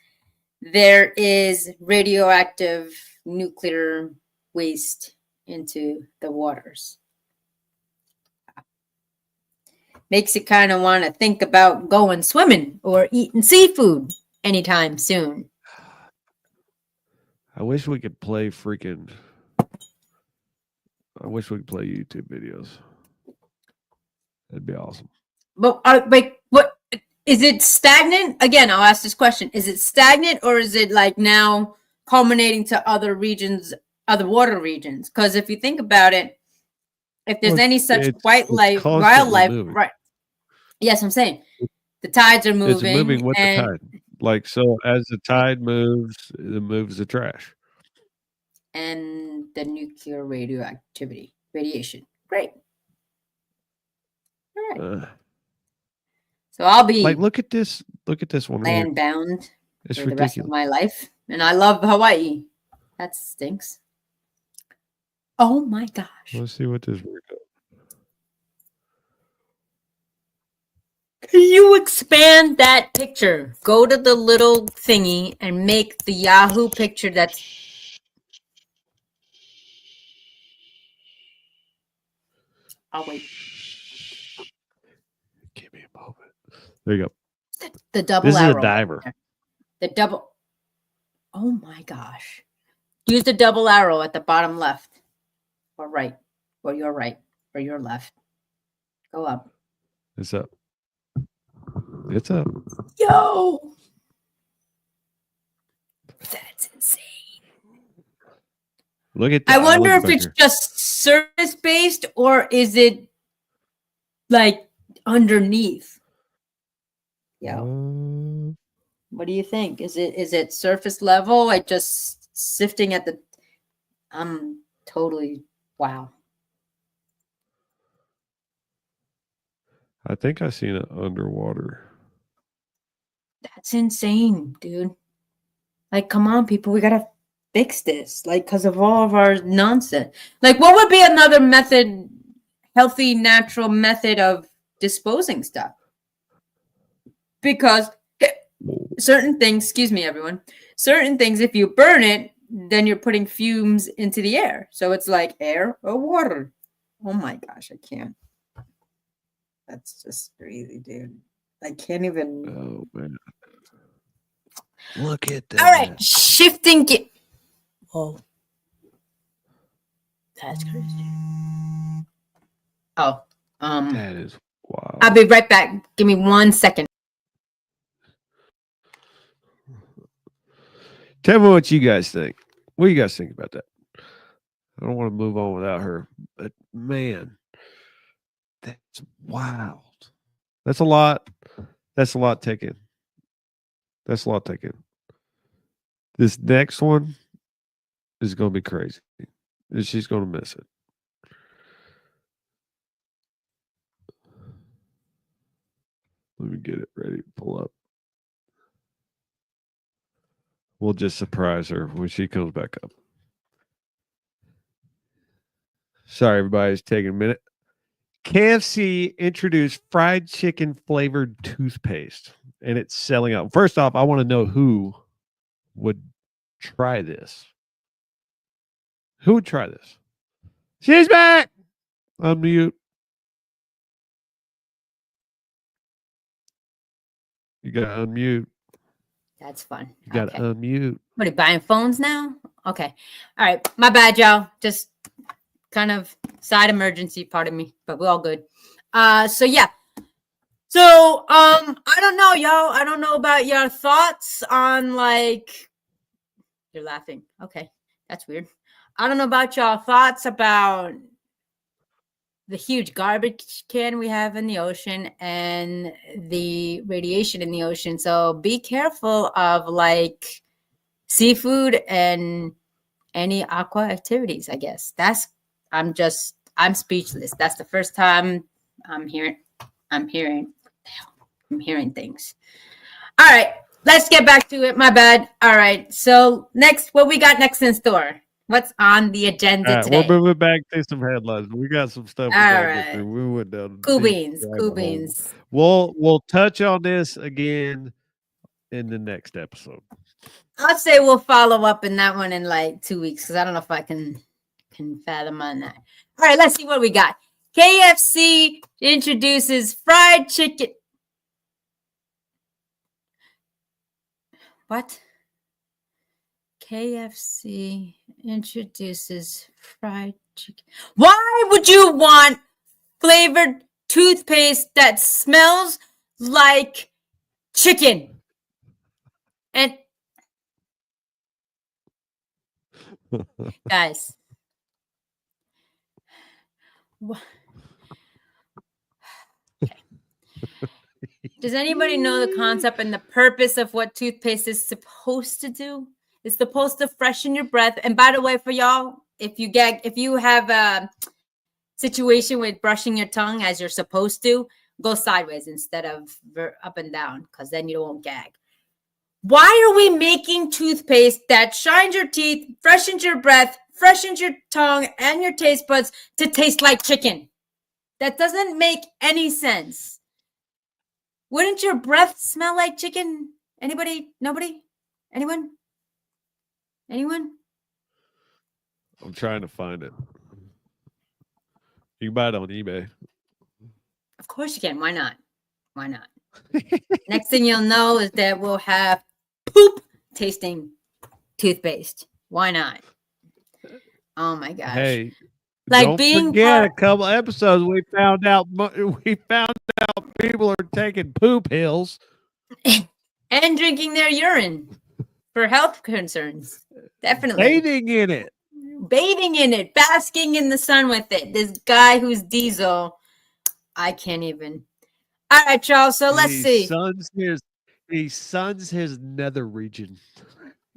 there is radioactive nuclear waste into the waters. Makes you kind of want to think about going swimming or eating seafood anytime soon. I wish we could play freaking. I wish we could play YouTube videos. That'd be awesome. But wait, what is it stagnant? Again, I'll ask this question: is it stagnant, or is it like now culminating to other regions, other water regions? Because if you think about it, if there's Well, any such it's wildlife, constantly moving. right? Yes, I'm saying the tides are moving. It's moving with and the tide. Like, so as the tide moves, it moves the trash. and the nuclear radiation. Great. All right. So I'll be Like, look at this one right here. land bound It's for the rest of ridiculous. my life, and I love Hawaii. That stinks. Oh my gosh! Let's see what this weird. Can you expand that picture? Go to the little thingy and make the Yahoo picture that's. I'll wait. Give me a moment. There you go. The double This is arrow. a diver. The double. Oh my gosh! Use the double arrow at the bottom left, or right, or your right, or your left. Go up. It's up. It's up. Yo! That's insane. Look at I that. wonder love if it it's back here. just surface based or is it like underneath? Yeah. What do you think? Is it surface level? Like just sifting at the totally wow. I think I seen it underwater. That's insane, dude. Like, come on, people, we gotta fix this. Like, because of all of our nonsense. Like, what would be another method, healthy, natural method of disposing stuff? Because certain things, excuse me, everyone, certain things, if you burn it, then you're putting fumes into the air. So it's like air or water. Oh my gosh, I can't. That's just crazy, dude. I can't even. Oh man. Look at that. All right, shifting gear. Whoa. That's crazy. Oh, That is wild. I'll be right back. Give me 1 second. Tell me what you guys think. What do you guys think about that? I don't want to move on without her, but man, that's wild. That's a lot. That's a lot taken. That's a lot taken. This next one is going to be crazy. And she's going to miss it. Let me get it ready to pull up. We'll just surprise her when she comes back up. Sorry, everybody's taking a minute. KFC introduced fried chicken flavored toothpaste, and it's selling out. First off, I want to know who would try this. Who would try this? She's back. Unmute. You got to unmute. That's fun. You got to unmute. What are you buying phones now? Okay. All right. My bad, y'all. Just kind of side emergency, pardon me, but we're all good. So yeah. So I don't know, y'all. I don't know about your thoughts on like you're laughing. Okay. That's weird. I don't know about y'all thoughts about the huge garbage can we have in the ocean and the radiation in the ocean. So be careful of like seafood and any aqua activities, I guess. I'm speechless. That's the first time I'm hearing things. All right, let's get back to it. My bad. All right. So next, what we got next in store? What's on the agenda All right, today? we're moving back to some headlines. We got some stuff we All gotta get right. through. We went down a Cool deep beans. rabbit Cool hole. beans. We'll touch on this again in the next episode. I'd say we'll follow up in that one in like 2 weeks because I don't know if I can fathom on that. All right, let's see what we got. KFC introduces fried chicken. What? KFC introduces fried chicken. Why would you want flavored toothpaste that smells like chicken? And guys, does anybody know the concept and the purpose of what toothpaste is supposed to do? It's supposed to freshen your breath. And by the way, for y'all, if you have a situation with brushing your tongue as you're supposed to, go sideways instead of up and down, because then you won't gag. Why are we making toothpaste that shines your teeth, freshens your breath, freshens your tongue and your taste buds to taste like chicken? That doesn't make any sense. Wouldn't your breath smell like chicken? Anybody? Nobody? Anyone? Anyone? I'm trying to find it. You can buy it on eBay. Of course you can. Why not? Why not? Next thing you'll know is that we'll have poop tasting toothpaste. Why not? Oh my gosh. Hey, Like don't being forget a couple episodes we found out people are taking poop pills and drinking their urine for health concerns. Definitely. bathing in it. Bathing in it, basking in the sun with it. This guy who's Diesel, I can't even. All right, y'all. So let's see. He suns his nether region.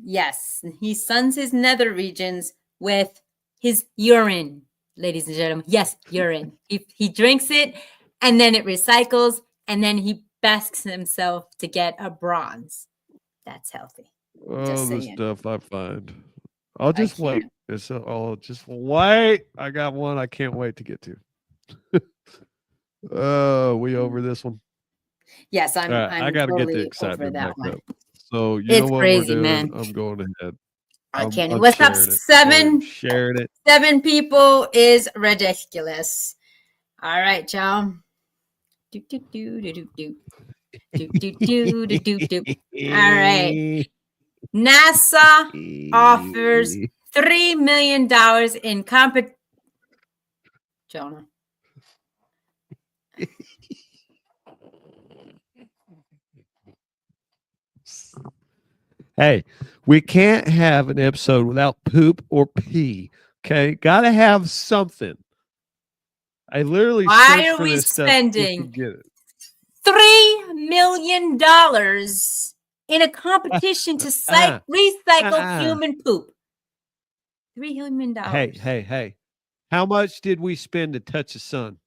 Yes, he suns his nether regions with his urine, ladies and gentlemen. Yes, urine. He drinks it, and then it recycles, and then he basks himself to get a bronze. That's healthy. Oh, the stuff I find. I'll just wait. I'll just wait. I got one I can't wait to get to. We over this one? Yes, I'm I gotta totally get the over excitement that back one. up. So you It's know what crazy, we're doing? man. I'm going ahead. I can't. I'm What's up? sharing it. 7 people is ridiculous. All right, y'all. Do, do, do, do, do, do. Do, do, do, do, do, do. All right. NASA offers $3 million in competition. Jonah. Hey, we can't have an episode without poop or pee. Okay, gotta have something. I literally Why are we spending $3 million in a competition to recycle human poop? $3 million. Hey. How much did we spend to touch the sun?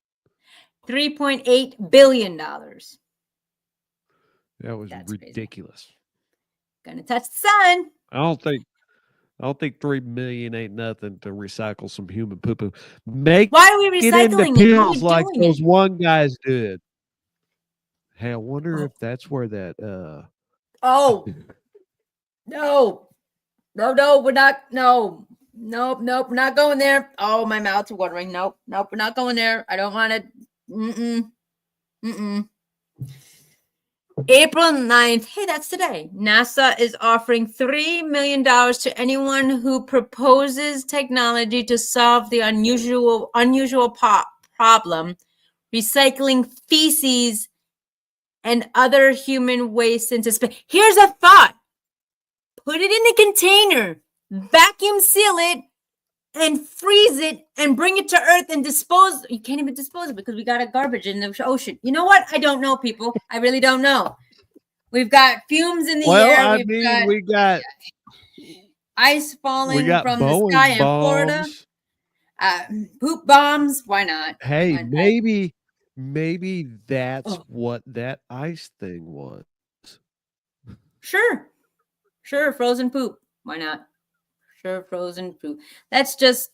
$3.8 billion. That was ridiculous. Crazy. Gonna touch the sun. I don't think 3 million ain't nothing to recycle some human poo poo. Why are we recycling it into pills like those one guys did. Hey, I wonder if that's where that Oh no, we're not. Nope, we're not going there. Oh, my mouth's watering. Nope, we're not going there. I don't want to. April 9th. Hey, that's today. NASA is offering $3 million to anyone who proposes technology to solve the unusual problem, recycling feces and other human waste into space. Here's a thought. Put it in a container, vacuum seal it, and freeze it, and bring it to Earth and dispose. You can't even dispose it because we got a garbage in the ocean. You know what? I don't know, people. I really don't know. We've got fumes in the air. We got ice falling from the sky in Florida. Poop bombs. Why not? Hey, Why not? maybe that's what that ice thing was. Sure. Frozen poop. Why not? pure frozen fruit. Let's just,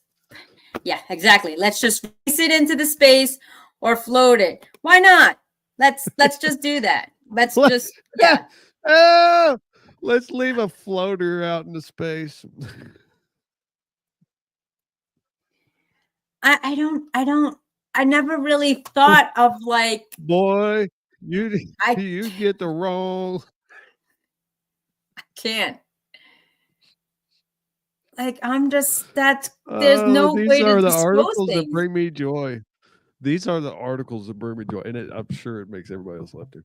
yeah, exactly. Let's just release it into the space or float it. Why not? Let's just do that. Let's just, yeah. Oh, let's leave a floater out into space. I never really thought of like, Boy, you I you get the wrong. can't. Like, I'm just, there's no These way to are the dispose articles that things. bring me joy. These are the articles that bring me joy, and I'm sure it makes everybody else laugh too.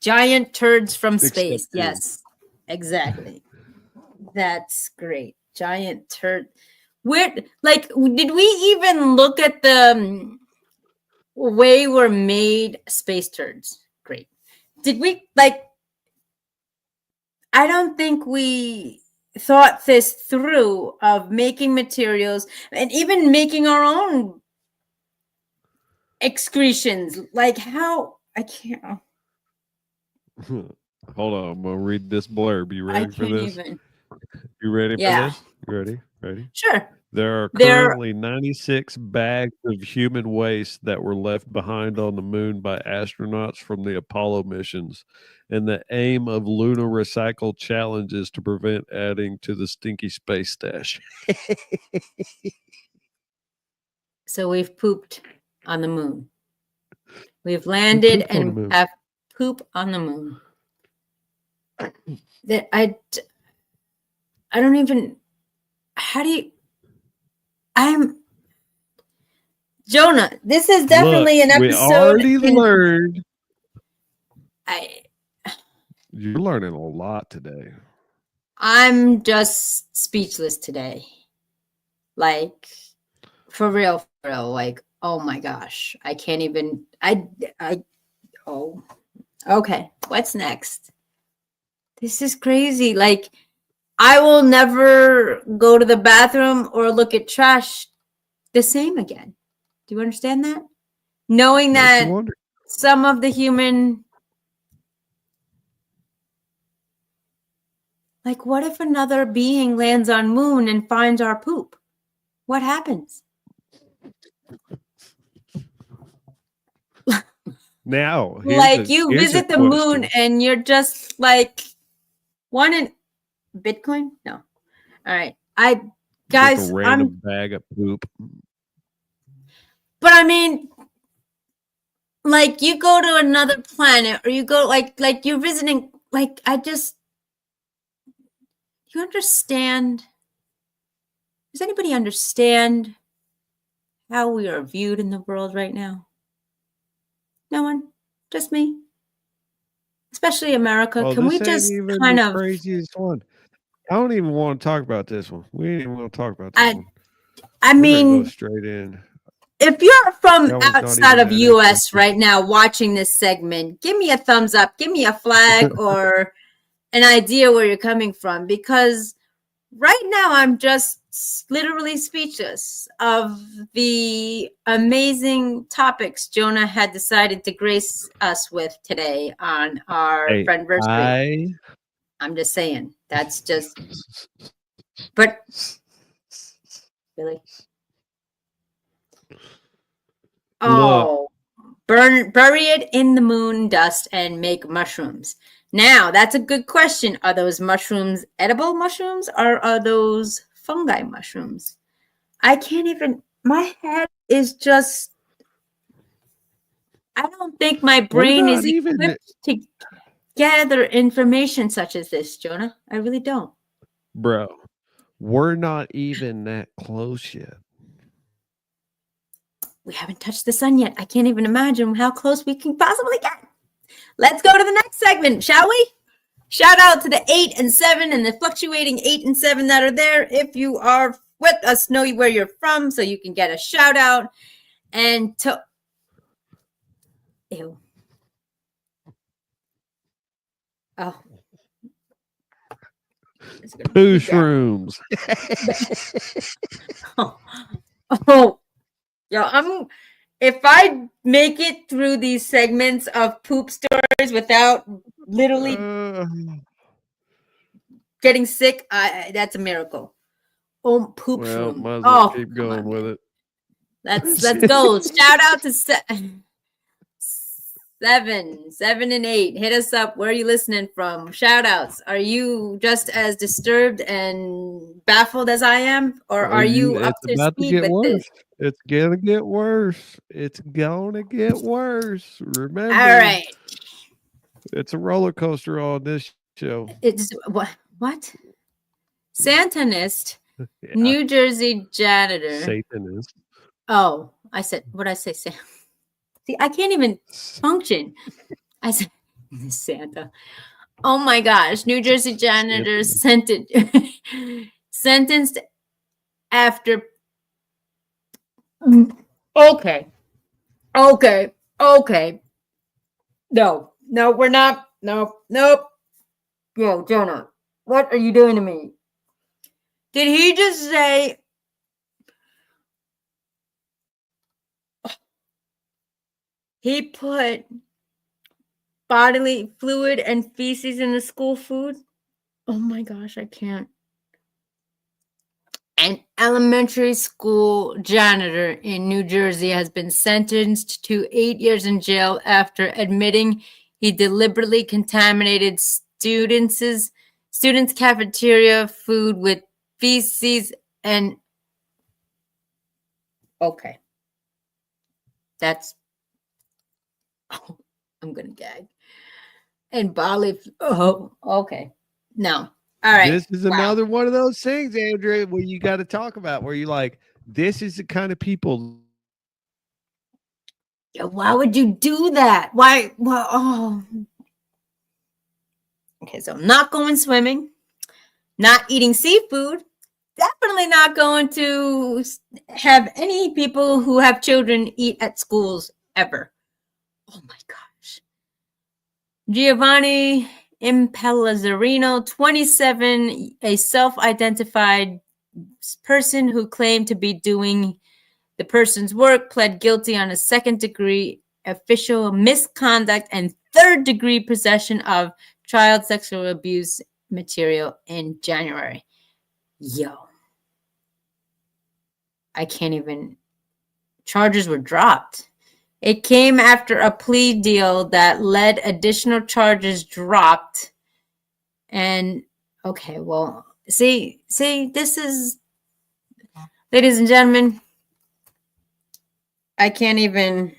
Giant turds from Except space. you. Yes, exactly. That's great. Giant turd. Where, like, did we even look at the way we're made? Space turds. Great. Did we, like, I don't think we thought this through of making materials and even making our own excretions. Like, how, I can't. Hold on, I'm gonna read this blurb. You I ready for can't this? even. You ready for Yeah. this? You ready? Ready? Sure. There are There- currently 96 bags of human waste that were left behind on the moon by astronauts from the Apollo missions. And the aim of Lunar Recycle Challenge is to prevent adding to the stinky space stash. So we've pooped on the moon. We've landed pooped on the and moon. have poop on the moon. That I don't even. How do you? I'm Jonah. This is definitely Look, an we episode. already learned. You're learning a lot today. I'm just speechless today. Like, for real, like, oh my gosh, I can't even. Oh, okay. What's next? This is crazy. Like, I will never go to the bathroom or look at trash the same again. Do you understand that? Knowing Makes you that wonder. some of the human, like, what if another being lands on moon and finds our poop? What happens? Now, Like, you here's a visit the moon question. and you're just like, one in Bitcoin? No. All right. Guys, With a random bag of poop. but I mean, like, you go to another planet or you go like you're visiting, like, you understand? Does anybody understand how we are viewed in the world right now? No one? Just me? Especially America. Oh, Can we this ain't just even kind the of, craziest one. I don't even want to talk about this one. We ain't even want to talk about this one. I We're gonna mean, go straight in. if you're from That one's not outside even of that US interesting. right now watching this segment, give me a thumbs up, give me a flag or an idea where you're coming from, because right now I'm just literally speechless of the amazing topics Jonah had decided to grace us with today on our Hey, friendversary. I'm just saying, that's just, but really. Oh, bury it in the moon dust and make mushrooms. Now, that's a good question. Are those mushrooms edible mushrooms or are those fungi mushrooms? I can't even, my head is just, I don't think my brain is equipped to gather information such as this, Jonah. I really don't. Bro, we're not even that close yet. We haven't touched the sun yet. I can't even imagine how close we can possibly get. Let's go to the next segment, shall we? Shout out to the 8 and 7 and the fluctuating 8 and 7 that are there. If you are, let us know where you're from so you can get a shout out. And to, ew. Oh. Poo shrooms. Oh, yo, if I make it through these segments of poop stories without literally getting sick, that's a miracle. Oh, poop Well, room. might as well Oh, keep come going on, with man. it. Let's go. Shout out to 7 and 8. Hit us up. Where are you listening from? Shout outs. Are you just as disturbed and baffled as I am, or are you up It's to about to speed get with this? worse. It's gonna get worse. It's gonna get worse. All Remember, right. it's a roller coaster on this show. It's what? Satanist, Yeah, New Jersey janitor. Satanist. Oh, I said, what did I say? See, I can't even function. I said, Santa. Oh my gosh. New Jersey janitor sentenced after. Okay. No, we're not. Nope. Yo, Jonah, what are you doing to me? Did he just say he put bodily fluid and feces in the school food? Oh my gosh, I can't. An elementary school janitor in New Jersey has been sentenced to 8 years in jail after admitting he deliberately contaminated students' cafeteria food with feces and okay. That's oh, I'm gonna gag. And bodily okay. No. All right. This is Wow. another one of those things, Andrea, where you got to talk about where you like, this is the kind of people. Yeah, why would you do that? Why? Well, oh. Okay, so not going swimming, not eating seafood, definitely not going to have any people who have children eat at schools ever. Oh my gosh. Giovanni Impelazarino, 27, a self-identified person who claimed to be doing the person's work, pled guilty on a second-degree official misconduct and third-degree possession of child sexual abuse material in January. Yo. I can't even. Charges were dropped. It came after a plea deal that led additional charges dropped. And okay, well, see, this is, ladies and gentlemen, I can't even.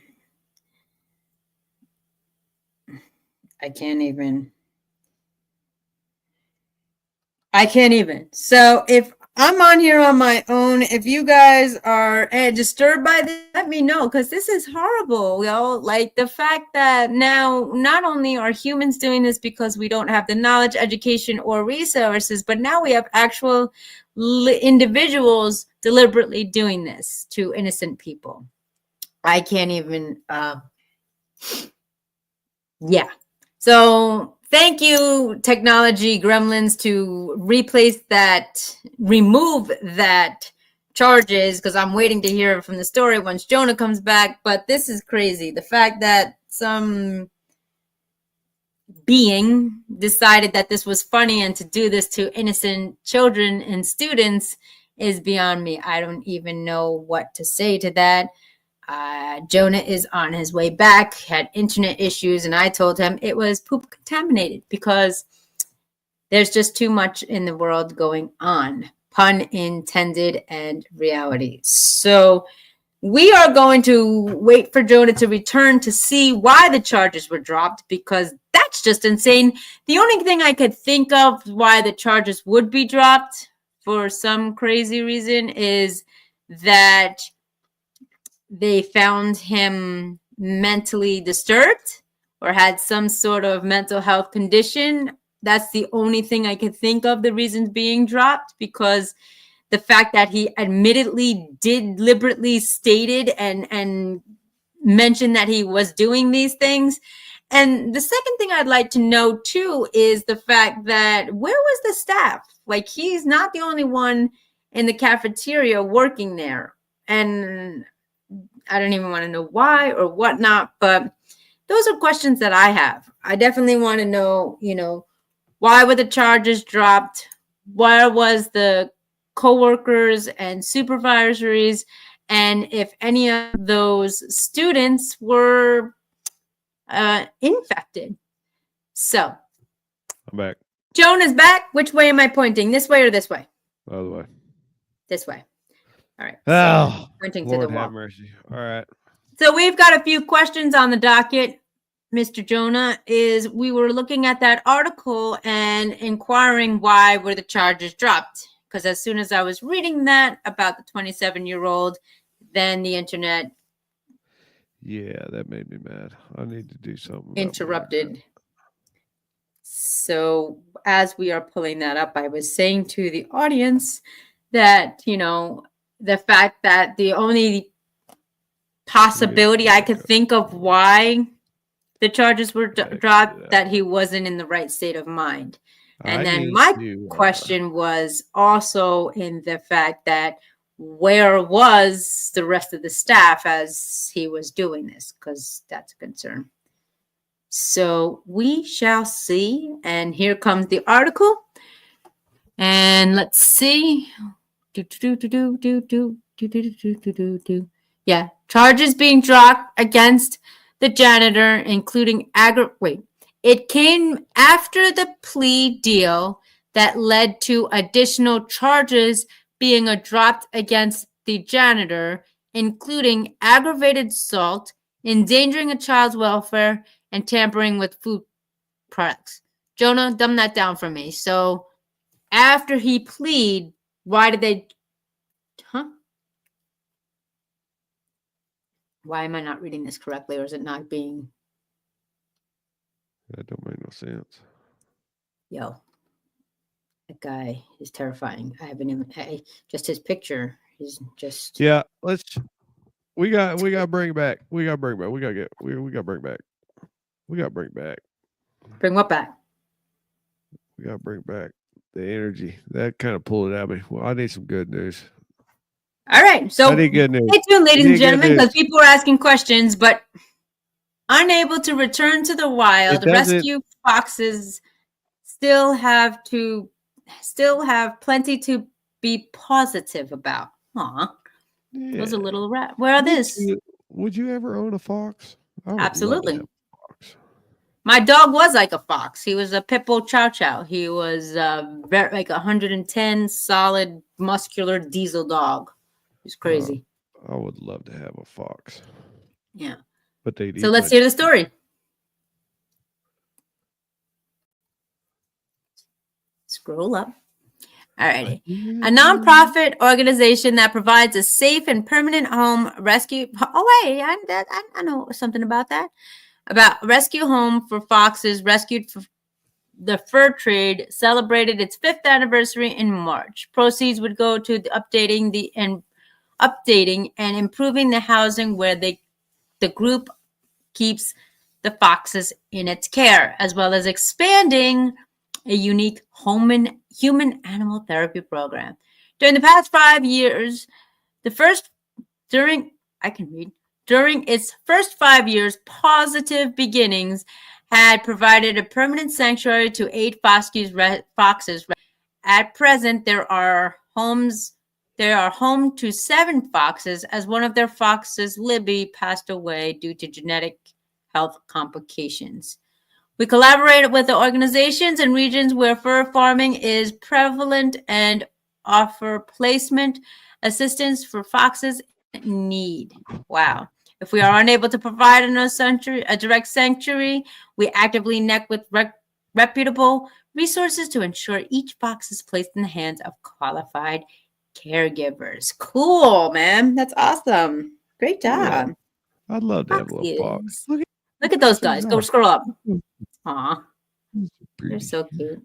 So if I'm on here on my own, if you guys are disturbed by this, let me know, because this is horrible, yo. Like the fact that now not only are humans doing this because we don't have the knowledge, education, or resources, but now we have actual individuals deliberately doing this to innocent people. I can't even, yeah. So thank you, technology gremlins, to remove that charges, because I'm waiting to hear from the story once Jonah comes back. But this is crazy. The fact that some being decided that this was funny and to do this to innocent children and students is beyond me. I don't even know what to say to that. Jonah is on his way back, had internet issues, and I told him it was poop contaminated because there's just too much in the world going on, pun intended, and reality. So we are going to wait for Jonah to return to see why the charges were dropped, because that's just insane. The only thing I could think of why the charges would be dropped for some crazy reason is that they found him mentally disturbed or had some sort of mental health condition. That's the only thing I could think of the reasons being dropped, because the fact that he admittedly deliberately stated and mentioned that he was doing these things. And the second thing I'd like to know too is the fact that where was the staff? Like, he's not the only one in the cafeteria working there. And I don't even want to know why or whatnot, but those are questions that I have. I definitely want to know, Why were the charges dropped? Where was the coworkers and supervisories? And if any of those students were infected. So, I'm back. Joan is back. Which way am I pointing? This way or this way? The other way. This way. All right. Oh, pointing to Lord the wall. have mercy. All right. So we've got a few questions on the docket, Mr. Jonah. We were looking at that article and inquiring why were the charges dropped? Because as soon as I was reading that about the 27-year-old, then the internet Yeah, that made me mad. I need to do something. interrupted. So as we are pulling that up, I was saying to the audience that, the fact that the only possibility I could think of why the charges were dropped, that he wasn't in the right state of mind. And then my question was also in the fact that where was the rest of the staff as he was doing this? Because that's a concern. So we shall see. And here comes the article. And let's see. Yeah, charges being dropped against the janitor, including It came after the plea deal that led to additional charges being dropped against the janitor, including aggravated assault, endangering a child's welfare, and tampering with food products. Jonah, dumb that down for me. So after he pleaded, why did they... Why am I not reading this correctly, or is it not being... That don't make no sense. Yo, that guy is terrifying. I haven't even... just his picture is just... Yeah, we got to bring it back. We got to bring it back. We got to bring it back. We got to bring it back. Bring what back? We got to bring back the energy. That kind of pulled it out of me. Well, I need some good news. All right. So I need good news. stay tuned, ladies and gentlemen, because people are asking questions, but unable to return to the wild, rescue foxes still have plenty to be positive about. Aw. Yeah. Those are little rat. Where are this? Would you ever own a fox? Absolutely. My dog was like a fox. He was a pit bull chow chow. He was like 110 solid muscular diesel dog. He's crazy. I would love to have a fox. Yeah. But so let's hear the story. Scroll up. All righty. A nonprofit organization that provides a safe and permanent home rescue. Oh, wait, I know something about that. About rescue home for foxes rescued for the fur trade celebrated its 5th anniversary in March. Proceeds would go to updating and improving the housing where the group keeps the foxes in its care, as well as expanding a unique human animal therapy program. During the past 5 years, during its first 5 years, Positive Beginnings had provided a permanent sanctuary to 8 foxes. At present, there are home to 7 foxes, as one of their foxes, Libby, passed away due to genetic health complications. We collaborated with the organizations and regions where fur farming is prevalent and offer placement assistance for foxes in need. Wow. If we are unable to provide a direct sanctuary, we actively connect with reputable resources to ensure each fox is placed in the hands of qualified caregivers. Cool, man. That's awesome. Great job. Yeah. I'd love to have a little fox. Look at those guys. Go scroll up. Aw. They're so cute.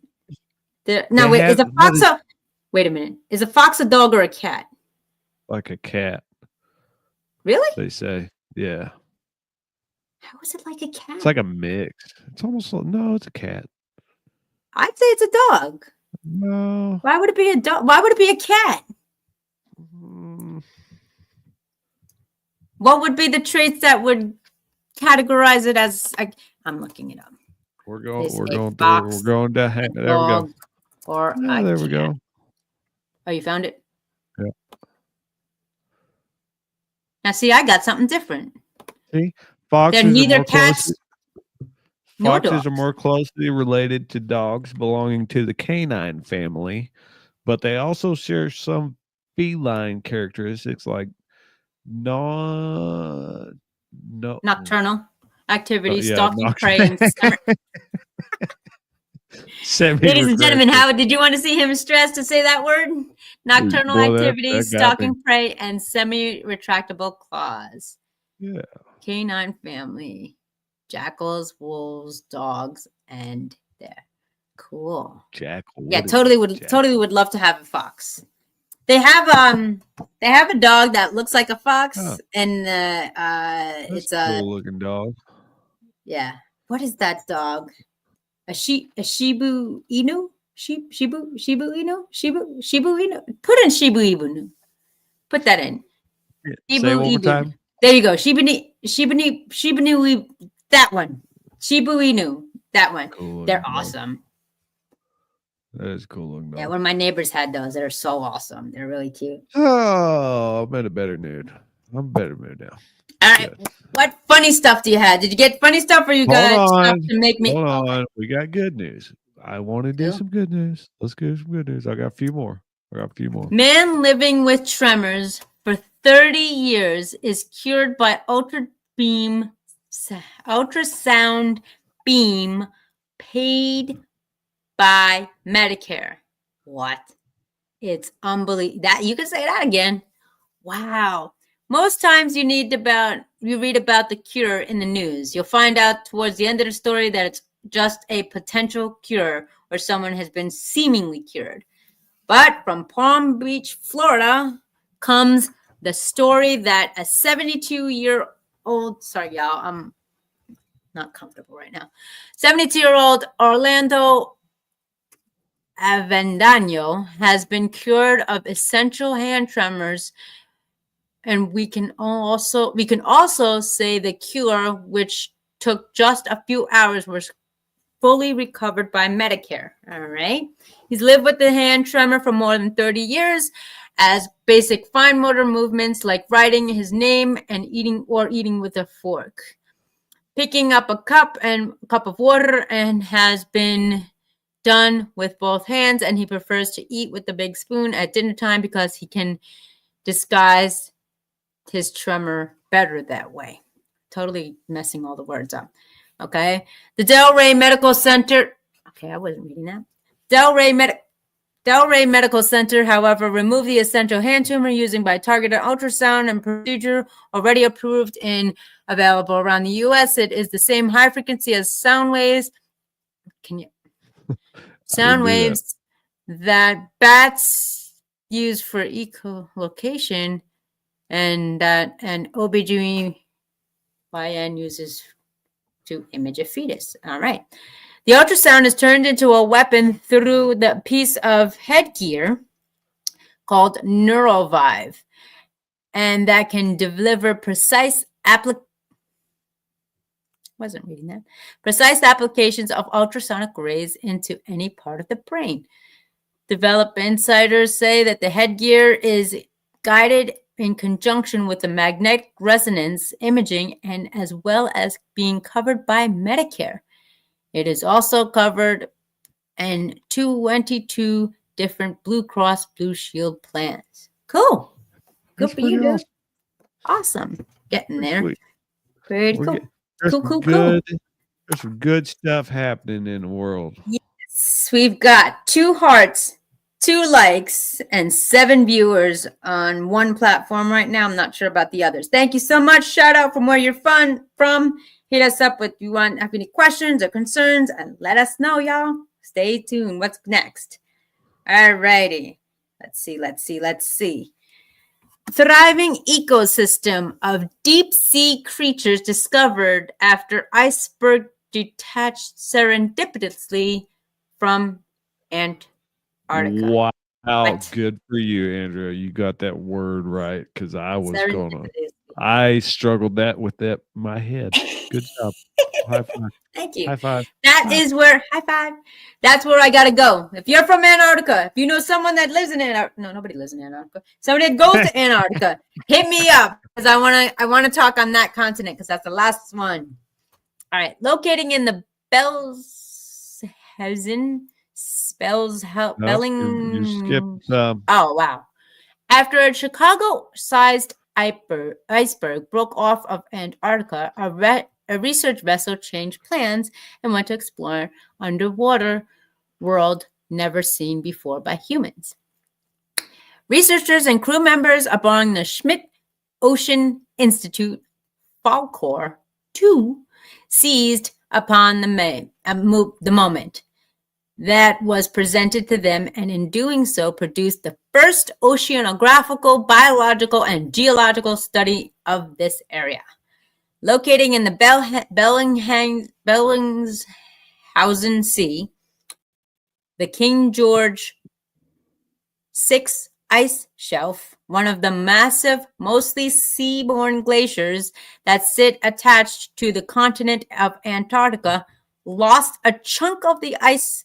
Now, wait, is a fox wait a minute. Is a fox a dog or a cat? Like a cat. Really? They say. Yeah. How is it like a cat? It's like a mix. It's almost no, it's a cat. I'd say it's a dog. No. Why would it be a dog? Why would it be a cat? What would be the traits that would categorize it as... I'm looking it up. We're going. They say We're going through. fox, We're going down. a There we go. dog, or Yeah, a there we cat. go. Oh, you found it? Yeah. Now, see, I got something different. See, They're neither cats nor Foxes dogs. are more closely related to dogs belonging to the canine family, but they also share some feline characteristics like no, Nocturnal activity, yeah, stalking prey, and semi. Ladies and gentlemen, Howard, did you want to see him stressed to say that word? Nocturnal Boy, activities, that got me. stalking prey, and semi-retractable claws. Yeah. Canine family. Jackals, wolves, dogs, and there. Cool. Jackal. Yeah, totally would love to have a fox. They have a dog that looks like a fox, and it's a cool looking dog. Yeah. What is that dog? A Shibu Inu? Shibu Inu? Put in Shibu Inu. Put that in. Yeah. Say it one more time. There you go. Shibu Inu. That one. Shibu Inu. That one. Cool. They're awesome. That is a cool looking dog. Yeah, one of my neighbors had those. They're so awesome. They're really cute. Oh, I'm in a better mood. I'm in a better mood now. All right. Good. What funny stuff do you have? Did you get funny stuff, or you got stuff to make me? Hold on. We got good news. I want to do some good news. Let's do some good news. I got a few more. Man living with tremors for 30 years is cured by ultrasound beam paid by Medicare. What? It's unbelievable. That you can say that again. Wow. Most times you read about the cure in the news. You'll find out towards the end of the story that it's just a potential cure or someone has been seemingly cured. But from Palm Beach, Florida, comes the story that a 72-year-old, sorry, y'all, I'm not comfortable right now. 72-year-old Orlando Avendano has been cured of essential hand tremors. And we can also say the cure, which took just a few hours, was fully recovered by Medicare. All right. He's lived with the hand tremor for more than 30 years, as basic fine motor movements like writing his name and eating with a fork. Picking up a cup of water and has been done with both hands, and he prefers to eat with the big spoon at dinner time because he can disguise his tremor better that way. Totally messing all the words up. Okay. The Delray Medical Center. Okay, I wasn't reading that. Delray Medical Center, however, removed the essential hand tumor using by targeted ultrasound and procedure already approved and available around the U.S. It is the same high frequency as sound waves. Sound waves that bats use for echolocation, and that an OBGYN uses to image a fetus. All right. The ultrasound is turned into a weapon through the piece of headgear called NeuroVive, and that can deliver precise applications of ultrasonic rays into any part of the brain. Development insiders say that the headgear is guided in conjunction with the magnetic resonance imaging, and as well as being covered by Medicare. It is also covered in 22 different Blue Cross Blue Shield plans. Cool. Good for you, dude. Awesome. Getting there. Sweet. Pretty cool. Cool. There's some good stuff happening in the world. Yes. We've got 2 hearts, 2 likes, and 7 viewers on one platform right now. I'm not sure about the others. Thank you so much. Shout out from where you're from. Hit us up if you have any questions or concerns, and let us know, y'all. Stay tuned. What's next? All righty. Let's see. Thriving ecosystem of deep sea creatures discovered after iceberg detached serendipitously from Antarctica. Wow. What? Good for you, Andrea. You got that word right, because I was gonna I struggled with that in my head. Good job. High five. Thank you. High five. That is where, high five. That's where I gotta go. If you're from Antarctica, if you know someone that lives in Antarctica, no, nobody lives in Antarctica. Somebody that goes to Antarctica, hit me up because I wanna talk on that continent because that's the last one. All right, locating in the Belling. You skipped. Oh wow! After a Chicago-sized iceberg broke off of Antarctica, a research vessel changed plans and went to explore underwater world never seen before by humans. Researchers and crew members aboard the Schmidt Ocean Institute Falkor 2 seized upon the moment that was presented to them, and in doing so produced the first oceanographical, biological, and geological study of this area. Locating in the Bellingshausen Sea, the King George VI ice shelf, one of the massive, mostly seaborne glaciers that sit attached to the continent of Antarctica, lost a chunk of the ice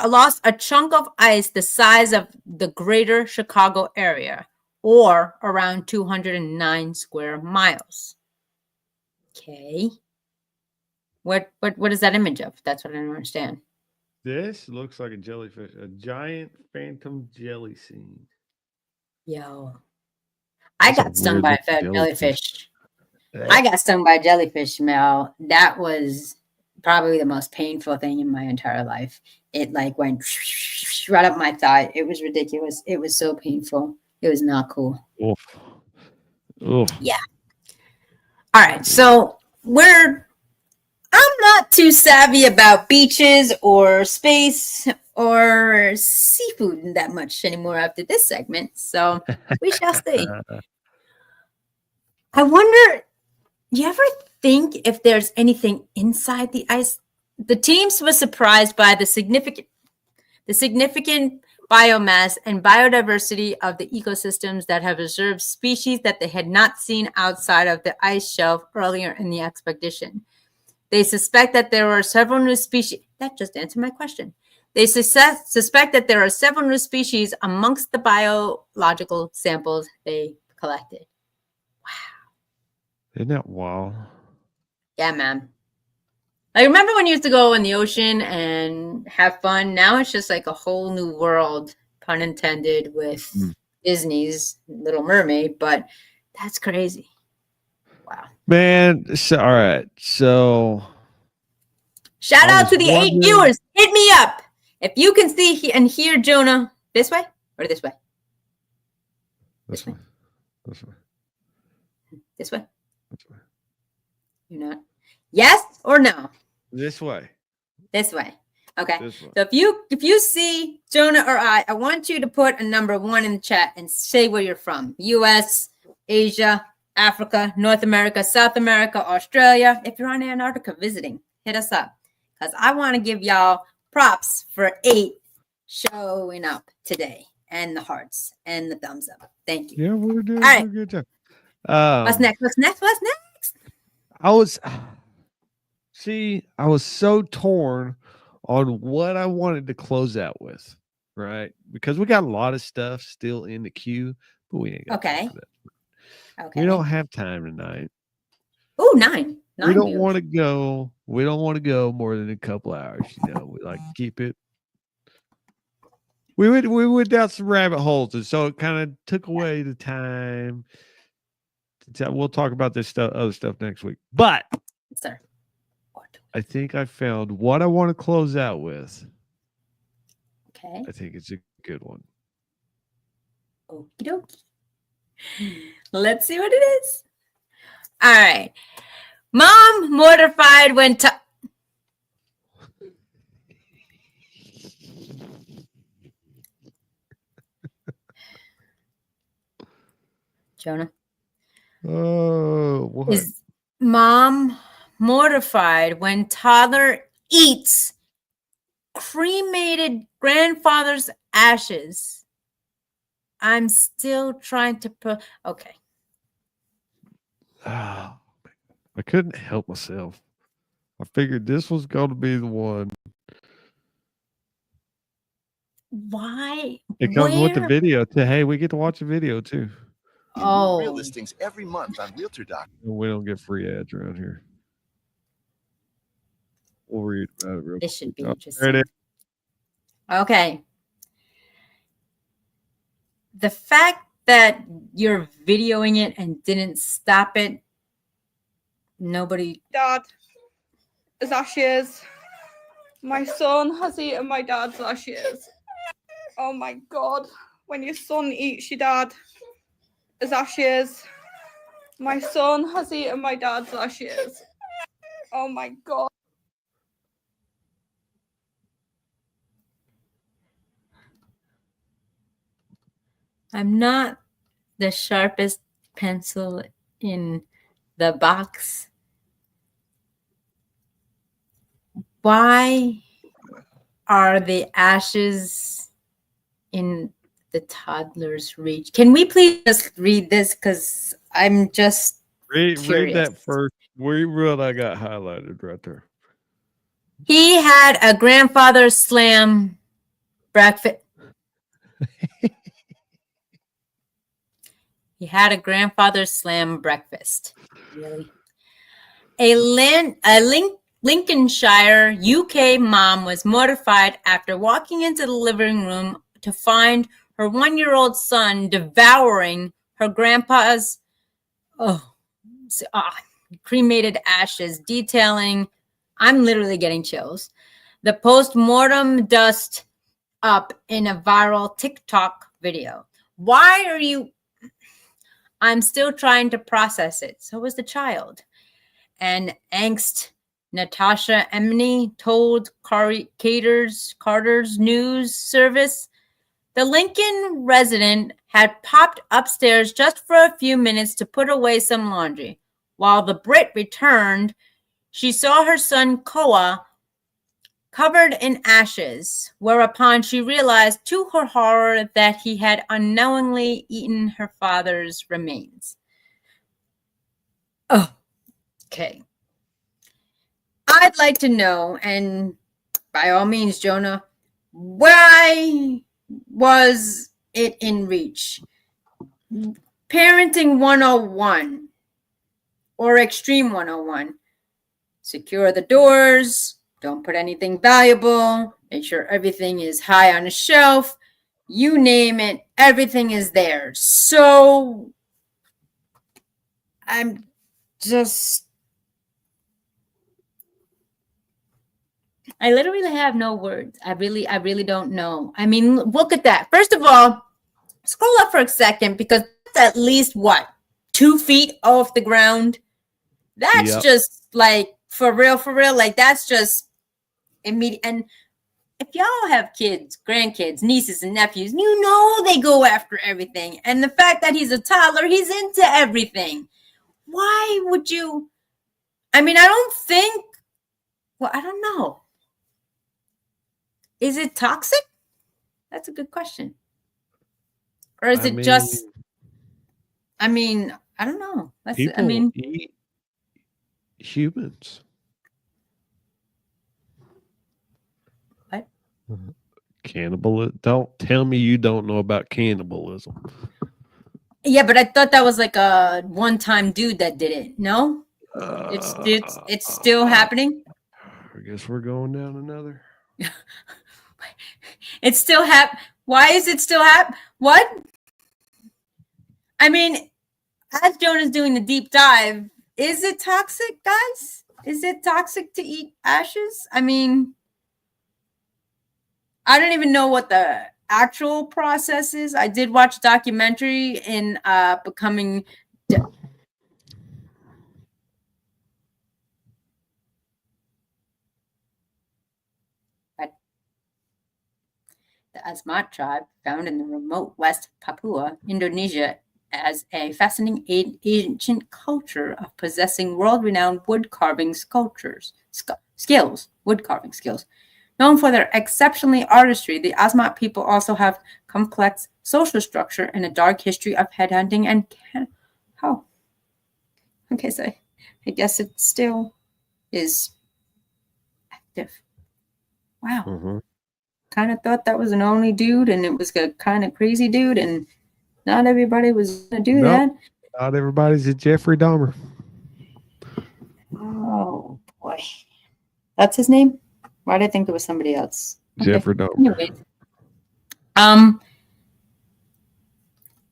lost a chunk of ice the size of the greater Chicago area, or around 209 square miles. Okay. What is that image of? That's what I don't understand. This looks like a jellyfish, a giant phantom jelly scene. Yo. I got stung by a jellyfish. Yeah. I got stung by a jellyfish, Mel. That was probably the most painful thing in my entire life. It like went right up my thigh. It was ridiculous. It was so painful. It was not cool. Oof. Oof. Yeah. All right. So I'm not too savvy about beaches or space or seafood that much anymore after this segment. So we shall see. I wonder, do you ever think if there's anything inside the ice? The teams were surprised by the significant biomass and biodiversity of the ecosystems that have observed species that they had not seen outside of the ice shelf earlier in the expedition. They suspect that there are several new species. That just answered my question. They suspect that there are several new species amongst the biological samples they collected. Isn't that wild? Yeah, man. I remember when you used to go in the ocean and have fun. Now it's just like a whole new world, pun intended, with Disney's Little Mermaid. But that's crazy. Wow. Man, so, all right. So shout out to the 8 viewers. Hit me up. If you can see and hear Jonah this way or this way? This way. This way. This way? This way. You're not? Yes or no? This way. This way. Okay. This way. So if you see Jonah or I want you to put a number 1 in the chat and say where you're from. US, Asia, Africa, North America, South America, Australia. If you're on Antarctica visiting, hit us up. Because I want to give y'all props for 8 showing up today. And the hearts and the thumbs up. Thank you. Yeah, we're doing a good job. What's next? What's next? What's next? I was so torn on what I wanted to close out with, right? Because we got a lot of stuff still in the queue, but we ain't got time for that. Okay. We don't have time tonight. Oh, 9. We don't want to go. We don't want to go more than a couple hours. You know, we like to keep it. We went down some rabbit holes, and so it kind of took away the time. We'll talk about this other stuff next week. But sir, I think I found what I want to close out with. Okay. I think it's a good one. Okie dokie. Let's see what it is. All right. Mom mortified when Jonah. Oh, what? Is mom mortified when toddler eats cremated grandfather's ashes I'm still trying to okay. Ah, I couldn't help myself. I figured this was going to be the one. Why? It comes with the Where? video too. Hey, we get to watch a video too. Oh, Real listings every month on Realtor.com. We don't get free ads around here. We'll read about it real this should be quick. There interesting. it is. Okay. The fact that you're videoing it and didn't stop it, nobody. Dad is ashes. My son has eaten my dad's ashes. Oh my God. When your son eats your dad as ashes. My son has eaten my dad's ashes. Oh my God. I'm not the sharpest pencil in the box. Why are the ashes in the toddler's reach? Can we please just read this? Because I'm just Read curious. that first. Read what I got highlighted right there. He had a grandfather slam breakfast. He had a grandfather slam breakfast. Really? A Lincolnshire, UK mom was mortified after walking into the living room to find her 1-year-old son devouring her grandpa's cremated ashes, detailing, I'm literally getting chills, the post-mortem dust up in a viral TikTok video. Why are you... I'm still trying to process it. So was the child. And angst Natasha Emney told Carter's news service the Lincoln resident had popped upstairs just for a few minutes to put away some laundry. While the Brit returned, she saw her son Koa covered in ashes, whereupon she realized to her horror that he had unknowingly eaten her father's remains. Oh, okay. I'd like to know, and by all means, Jonah, why was it in reach? Parenting 101 or Extreme 101. Secure the doors. Don't put anything valuable. Make sure everything is high on a shelf. You name it, everything is there. So I'm just... I literally have no words. I really don't know. I mean, look at that. First of all, scroll up for a second because that's at least what? 2 feet off the ground. That's just like for real. Like that's just immediate. And if y'all have kids, grandkids, nieces, and nephews, you know they go after everything. And the fact that he's a toddler, he's into everything. Why would you? I mean, I don't think. Well, I don't know. Is it toxic? That's a good question. Or is it just? I mean, I don't know. People eat humans. What? Cannibalism. Don't tell me you don't know about cannibalism. Yeah, but I thought that was like a one-time dude that did it. No, it's still happening. I guess we're going down another. It's still Why is it still What? I mean, as Jonah's doing the deep dive, is it toxic, guys? Is it toxic to eat ashes? I mean, I don't even know what the actual process is. I did watch a documentary in Becoming... The Asmat tribe, found in the remote West Papua, Indonesia, as a fascinating ancient culture of possessing world-renowned wood carving skills. Known for their exceptionally artistry, the Asmat people also have complex social structure and a dark history of headhunting and okay, so I guess it still is active. Wow. Mm-hmm. Kind of thought that was an only dude and it was a kind of crazy dude, and not everybody was gonna do that. Not everybody's a Jeffrey Dahmer. Oh boy. That's his name? Why did I think it was somebody else? Okay. Jeffrey Dahmer. Anyways.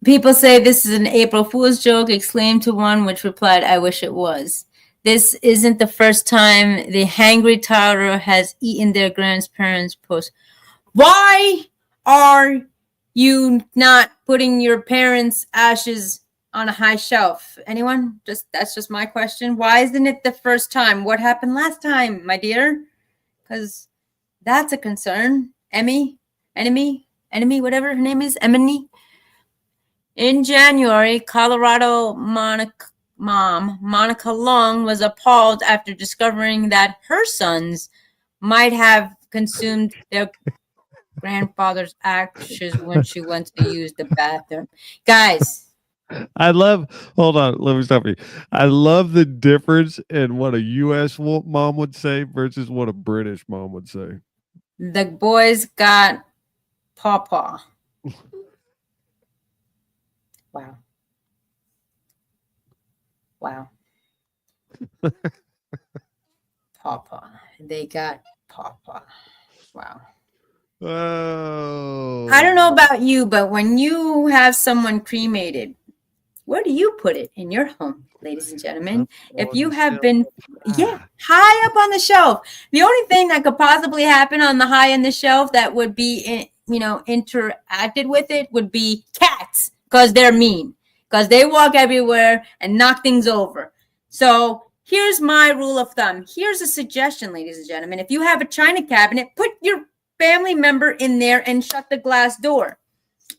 People say this is an April Fool's joke, exclaimed to one, which replied, I wish it was. This isn't the first time the hangry toddler has eaten their grandparents' post. Why are you not putting your parents' ashes on a high shelf? Anyone? That's just my question. Why isn't it the first time? What happened last time, my dear? Because that's a concern. Enemy, whatever her name is, Emily. In January, Colorado mom Monica Long was appalled after discovering that her sons might have consumed their grandfather's ashes when she went to use the bathroom. Guys, Hold on, let me stop you. I love the difference in what a U.S. mom would say versus what a British mom would say. the boys got pawpaw. Wow. Pawpaw. They got pawpaw. Wow. Oh. I don't know about you, but when you have someone cremated, where do you put it in your home, ladies and gentlemen? If you have been, high up on the shelf. The only thing that could possibly happen on the high end the shelf that would be, interacted with it would be cats, because they're mean, because they walk everywhere and knock things over. So here's my rule of thumb. Here's a suggestion, ladies and gentlemen. If you have a china cabinet, put your family member in there and shut the glass door.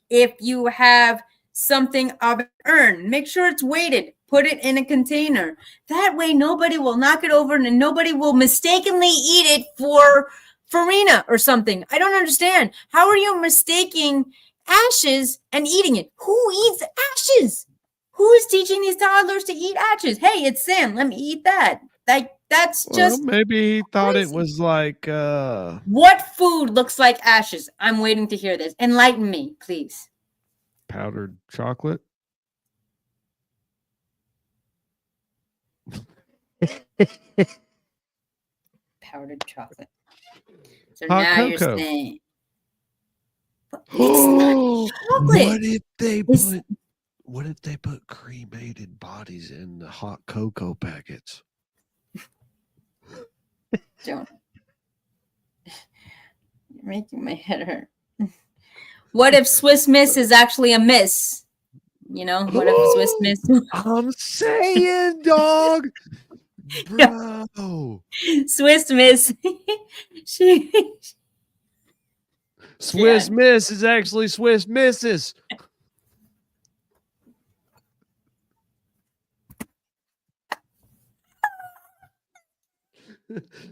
If you have something of an urn, make sure it's weighted, put it in a container. That way nobody will knock it over and nobody will mistakenly eat it for farina or something. I don't understand. How are you mistaking ashes and eating it? Who eats ashes? Who is teaching these toddlers to eat ashes? Hey, it's Sam. Let me eat that. That's just maybe he thought crazy. it was like What food looks like ashes? I'm waiting to hear this. Enlighten me, please. powdered chocolate. Powdered chocolate. So Hot now cocoa. you're saying, it's not chocolate. What if they put cremated bodies in the hot cocoa packets? Don't. You're making my head hurt. What if Swiss Miss is actually a miss? What if Swiss Miss? I'm saying, dog. Bro. Swiss Miss. Swiss Miss is actually Swiss Misses.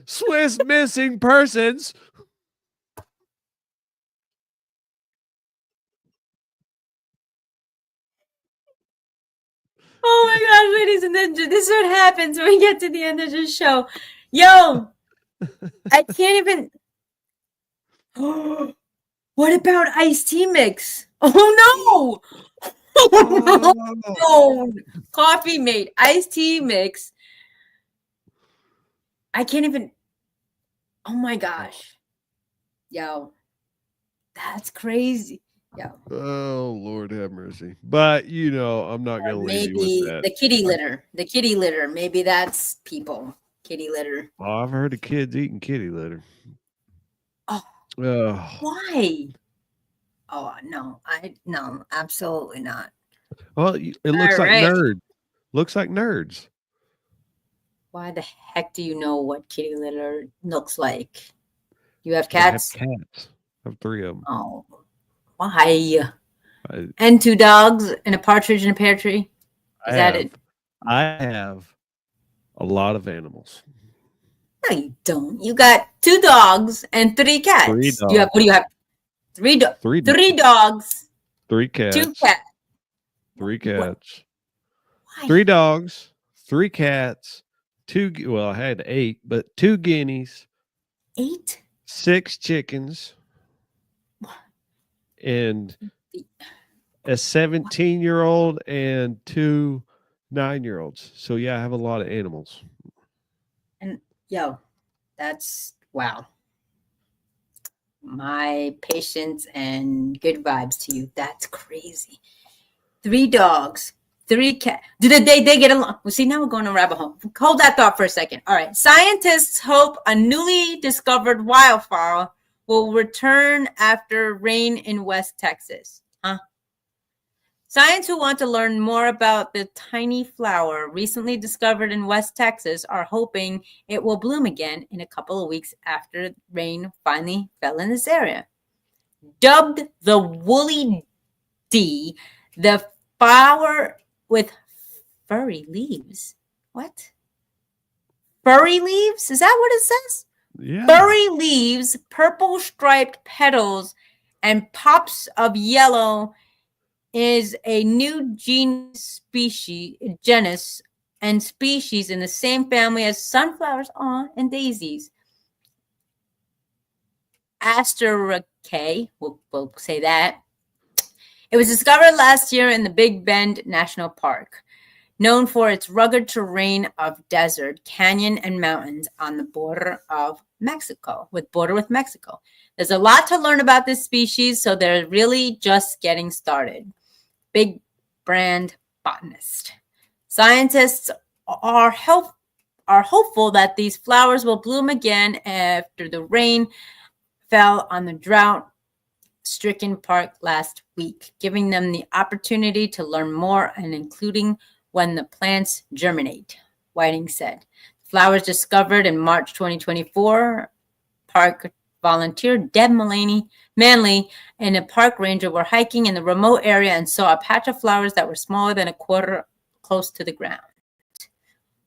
Swiss missing persons. Oh my gosh, ladies and gentlemen, this is what happens when we get to the end of the show. Yo, I can't even. What about iced tea mix? Oh no! No! Coffee mate, iced tea mix. I can't even. Oh my gosh. Yo, that's crazy. Yo. Oh, Lord have mercy. But, I'm not going to leave you Maybe with that. the kitty litter. The kitty litter. Maybe that's people. Kitty litter. Oh, I've heard of kids eating kitty litter. Oh. Why? Oh, no. No, absolutely not. Well, it looks like nerds. Looks like nerds. Why the heck do you know what kitty litter looks like? You have cats? I have cats. I have 3 of them. Oh, why? And 2 dogs and a partridge in a pear tree? Is that it? I have a lot of animals. No, you don't. You got 2 dogs and 3 cats. Three You have, what do you have? 3 Three 3 dogs, 3 2 cats. cats. 3 What? cats. Why? 3 dogs, 3 cats, 2 well, I had 8, but 2 guineas, 8? 6 chickens, and a 17-year-old and 2 9-year-olds. So yeah, I have a lot of animals. And yo, that's wow. My patience and good vibes to you. That's crazy. 3 dogs, 3 cats. They get along? Well, see, now we're going to rabbit hole. Hold that thought for a second. All right. Scientists hope a newly discovered wildflower will return after rain in West Texas. Huh? Scientists who want to learn more about the tiny flower recently discovered in West Texas are hoping it will bloom again in a couple of weeks after rain finally fell in this area. Dubbed the woolly D, the flower with furry leaves. What? Furry leaves? Is that what it says? Yeah. Furry leaves, purple striped petals, and pops of yellow is a new genus and species in the same family as sunflowers and daisies. Asteraceae, we'll say that. It was discovered last year in the Big Bend National Park, known for its rugged terrain of desert, canyon, and mountains on the border with Mexico. There's a lot to learn about this species, so they're really just getting started. Big brand botanist. Scientists are hopeful that these flowers will bloom again after the rain fell on the drought-stricken park last week, giving them the opportunity to learn more and including when the plants germinate, Whiting said. Flowers discovered in March 2024, park volunteer Deb Manley and a park ranger were hiking in the remote area and saw a patch of flowers that were smaller than a quarter close to the ground.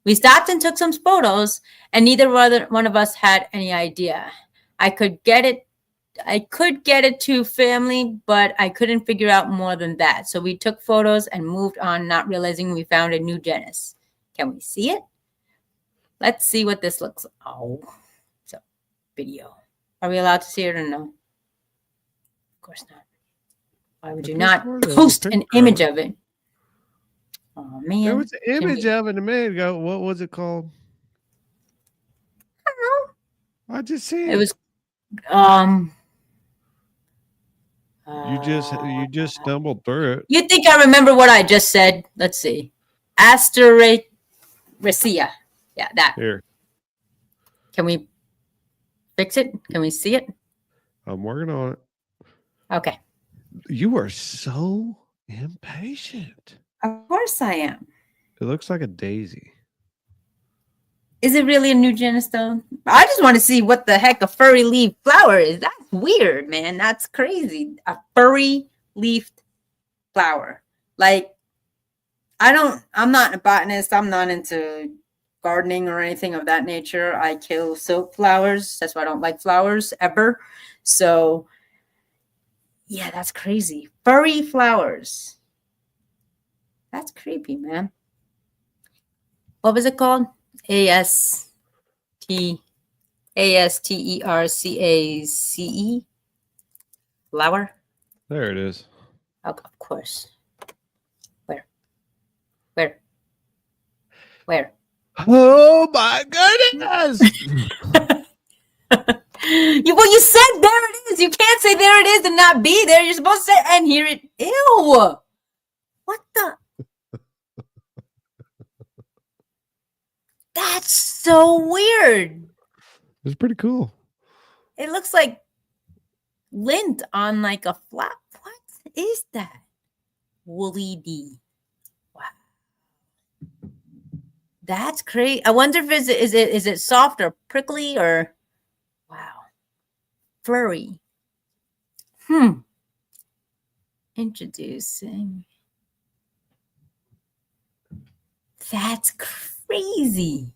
We stopped and took some photos, and neither one of us had any idea. I could get it to family, but I couldn't figure out more than that. So we took photos and moved on, not realizing we found a new genus. Can we see it? Let's see what this looks like. Oh, so video. Are we allowed to see it or no? Of course not. Why would you not post an image of it? Oh man. There was an image of it a minute ago. What was it called? I don't know. I just see it. It was you just stumbled through it. You think I remember what I just said? Let's see. Asteraceae. Yeah, that. Here. Can we fix it? Can we see it? I'm working on it. Okay. You are so impatient. Of course I am. It looks like a daisy. Is it really a new genus though? I just want to see what the heck a furry leaf flower is. That's weird, man. That's crazy. A furry leafed flower. Like, I'm not a botanist. I'm not into gardening or anything of that nature. I kill silk flowers. That's why I don't like flowers ever. So, yeah, that's crazy. Furry flowers. That's creepy, man. What was it called? Astercace. Flower? There it is. Oh, of course. Where? Oh my goodness! You said there it is. You can't say there it is and not be there. You're supposed to say and hear it. Ew. What the? That's so weird. It's pretty cool. It looks like lint on like a flat. What is that? Woolly D. Wow. That's crazy. I wonder if is it soft or prickly or wow. Furry. Introducing. That's crazy.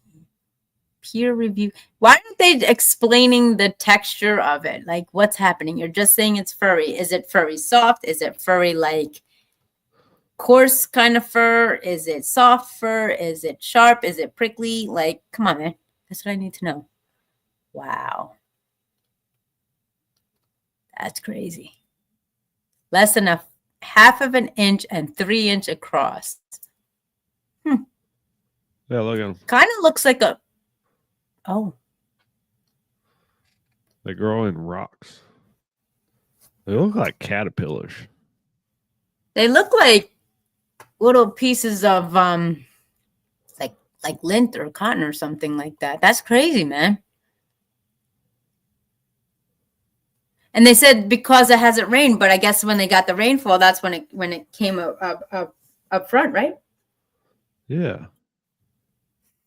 peer review. Why aren't they explaining the texture of it? Like what's happening? You're just saying it's furry. Is it furry soft? Is it furry like coarse kind of fur? Is it soft fur? Is it sharp? Is it prickly? Like, come on, man. That's what I need to know. Wow. That's crazy. Less than a half of an inch and 3 inch across. Yeah, look at them. Kind of looks like a, oh, They grow in rocks. They look like caterpillars. they look like little pieces of like lint or cotton or something like that. That's crazy, man. And they said because it hasn't rained, but I guess when they got the rainfall, that's when it came up front, right? Yeah.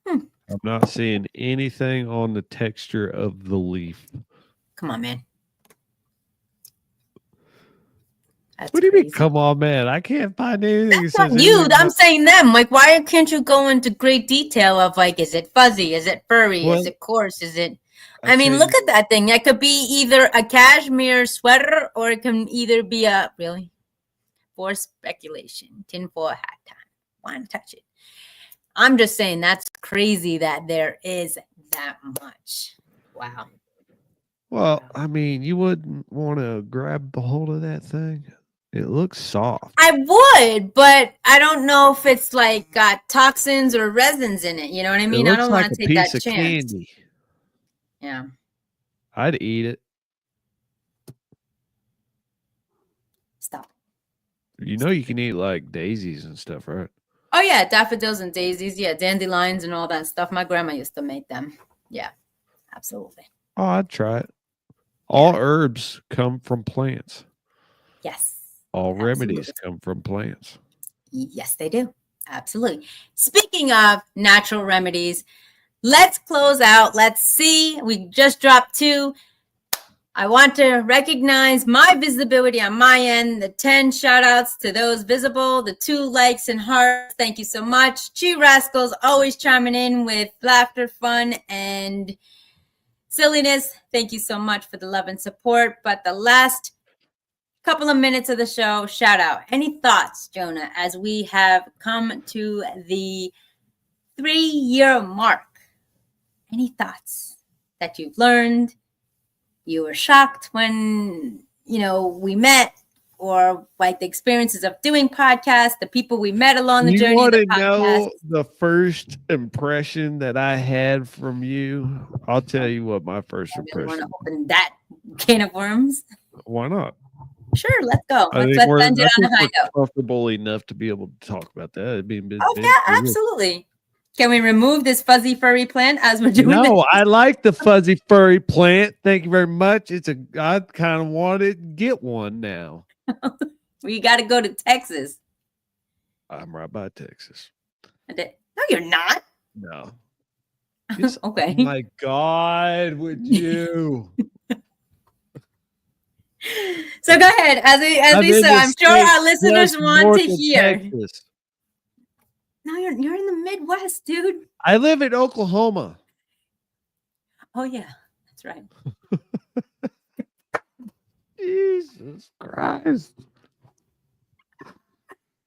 I'm not seeing anything on the texture of the leaf. Come on, man. That's What do you mean, crazy. come on, man? I can't find anything. That's not you. I'm saying them. Like, why can't you go into great detail of like, is it fuzzy? Is it furry? Well, is it coarse? Is it? I I mean, tell look you- at that thing. It could be either a cashmere sweater or it can either be a really for speculation tinfoil hat time. Why not touch it? I'm just saying that's crazy that there is that much. Wow. Well, I mean, you wouldn't want to grab the hold of that thing. It looks soft. I would, but I don't know if it's like got toxins or resins in it. You know what I mean? It I looks don't like want a to take piece that of chance. candy. Yeah. I'd eat it. Stop. You know, you can eat like daisies and stuff, right? Oh yeah, daffodils and daisies. Yeah, dandelions and all that stuff. My grandma used to make them. Yeah, absolutely. Oh, I'd try it. All herbs come from plants. Yes. All remedies Absolutely. come from plants. Yes, they do. Absolutely. Speaking of natural remedies, let's close out. Let's see. We just dropped 2. I want to recognize my visibility on my end, the 10 shout outs to those visible, the 2 likes and hearts. Thank you so much. Chi Rascals always chiming in with laughter, fun, and silliness. Thank you so much for the love and support. But the last couple of minutes of the show, shout out. Any thoughts, Jonah, as we have come to the 3-year mark? Any thoughts that you've learned? You were shocked when, we met, or like the experiences of doing podcasts, the people we met along the You journey of want the to podcast. know the first impression that I had from you? I'll tell you what my first I really want impression. to open that can of worms. Why not? Sure, let's go. I Let's think end it on a high note. comfortable enough to be able to talk about that. It'd be Oh yeah, absolutely. Can we remove this fuzzy furry plant as we're doing this? No, I like the fuzzy furry plant. Thank you very much. I kind of want to get one now. We got to go to Texas. I'm right by Texas. No, you're not. No. Yes, Okay. oh my God, would you? So go ahead. As we said, I'm sure our listeners want to hear. Texas. No, you're in the Midwest, dude. I live in Oklahoma. Oh yeah, that's right. Jesus Christ.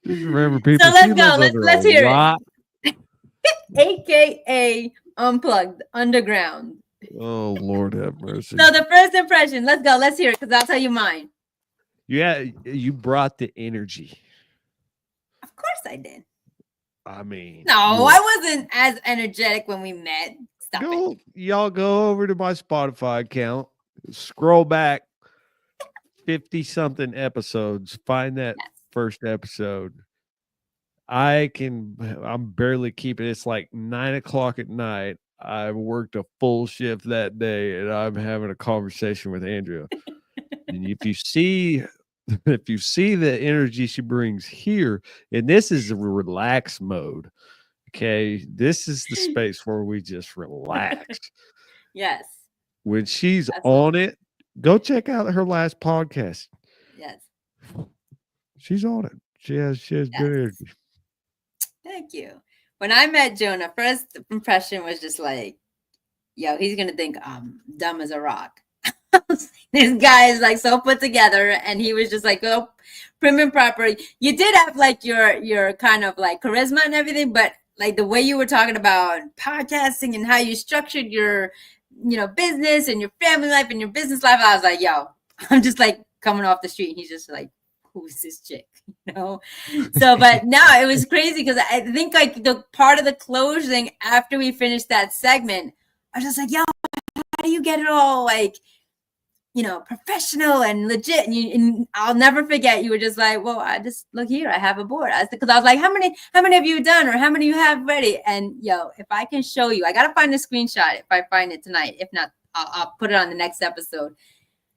Just remember, people. So let's go. Let's hear it. AKA Unplugged Underground. Oh, Lord have mercy. So the first impression, let's go. Let's hear it because I'll tell you mine. Yeah, you brought the energy. Of course I did. I mean, No, I wasn't as energetic when we met. Stop it. Y'all go over to my Spotify account, scroll back 50 something episodes, find that first episode. I'm barely keeping it's like 9:00 at night. I worked a full shift that day and I'm having a conversation with Andrea. And if you see the energy she brings here, and this is a relax mode. Okay. This is the space where we just relax. Yes. When she's on it, go check out her last podcast. Yes. She's on it. She has good energy. Thank you. When I met Jonah, first impression was just like, yo, he's gonna think I'm dumb as a rock. This guy is like so put together, and he was just like, oh, prim and proper. You did have like your kind of like charisma and everything, but like the way you were talking about podcasting and how you structured your, business and your family life and your business life, I was like, yo, I'm just like coming off the street. And he's just like, who's this chick? So, but no, it was crazy because I think like the part of the closing after we finished that segment, I was just like, yo, how do you get it all like, professional and legit? And I'll never forget, you were just like, well, I just look here, I have a board. Because I was like, how many have you done, or how many you have ready? And yo, if I can show you, I gotta find a screenshot if I find it tonight. If not, I'll put it on the next episode.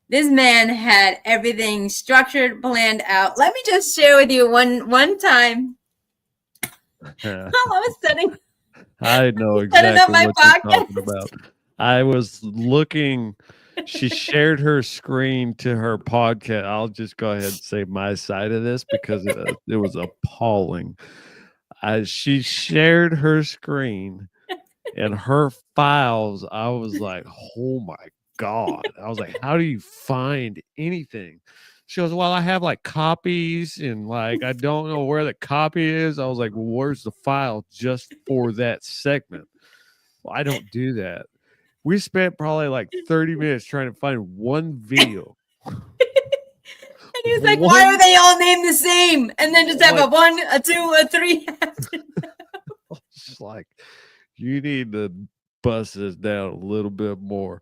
This man had everything structured, planned out. Let me just share with you one time. While I was setting, I know setting up exactly my what you're podcast. talking about. I was looking. She shared her screen to her podcast. I'll just go ahead and say my side of this because it was appalling. She shared her screen and her files. I was like, oh my God. I was like, how do you find anything? She goes, well, I have like copies and like, I don't know where the copy is. I was like, well, where's the file just for that segment? Well, I don't do that. We spent probably like 30 minutes trying to find one video. And he was like, why are they all named the same? And then just have a 1, a 2, a 3. Just like, you need to bust this down a little bit more.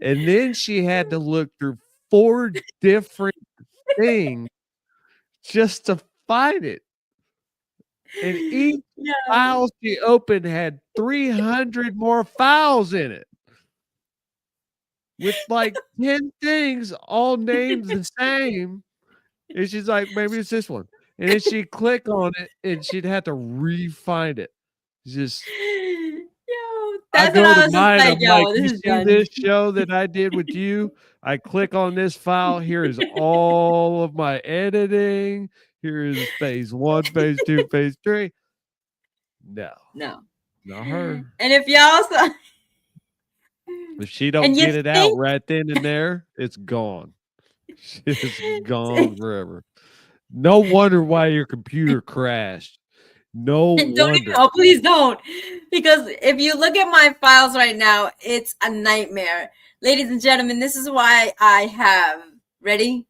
And then she had to look through 4 different things just to find it. And each file she opened had 300 more files in it, with like 10 things all named the same. And she's like, maybe it's this one. And then she'd click on it and she'd have to re-find it. Just that's I go what I to was mine. like, I'm yo, like, this you is see done. this show that I did with you? I click on this file. Here is all of my editing. Here is phase 1, phase 2, phase 3. No, not her. And if y'all saw, If she don't get it out right then and there, it's gone. It's gone forever. No wonder why your computer crashed. No wonder. Oh, please don't. Because if you look at my files right now, it's a nightmare. Ladies and gentlemen, this is why I have, ready?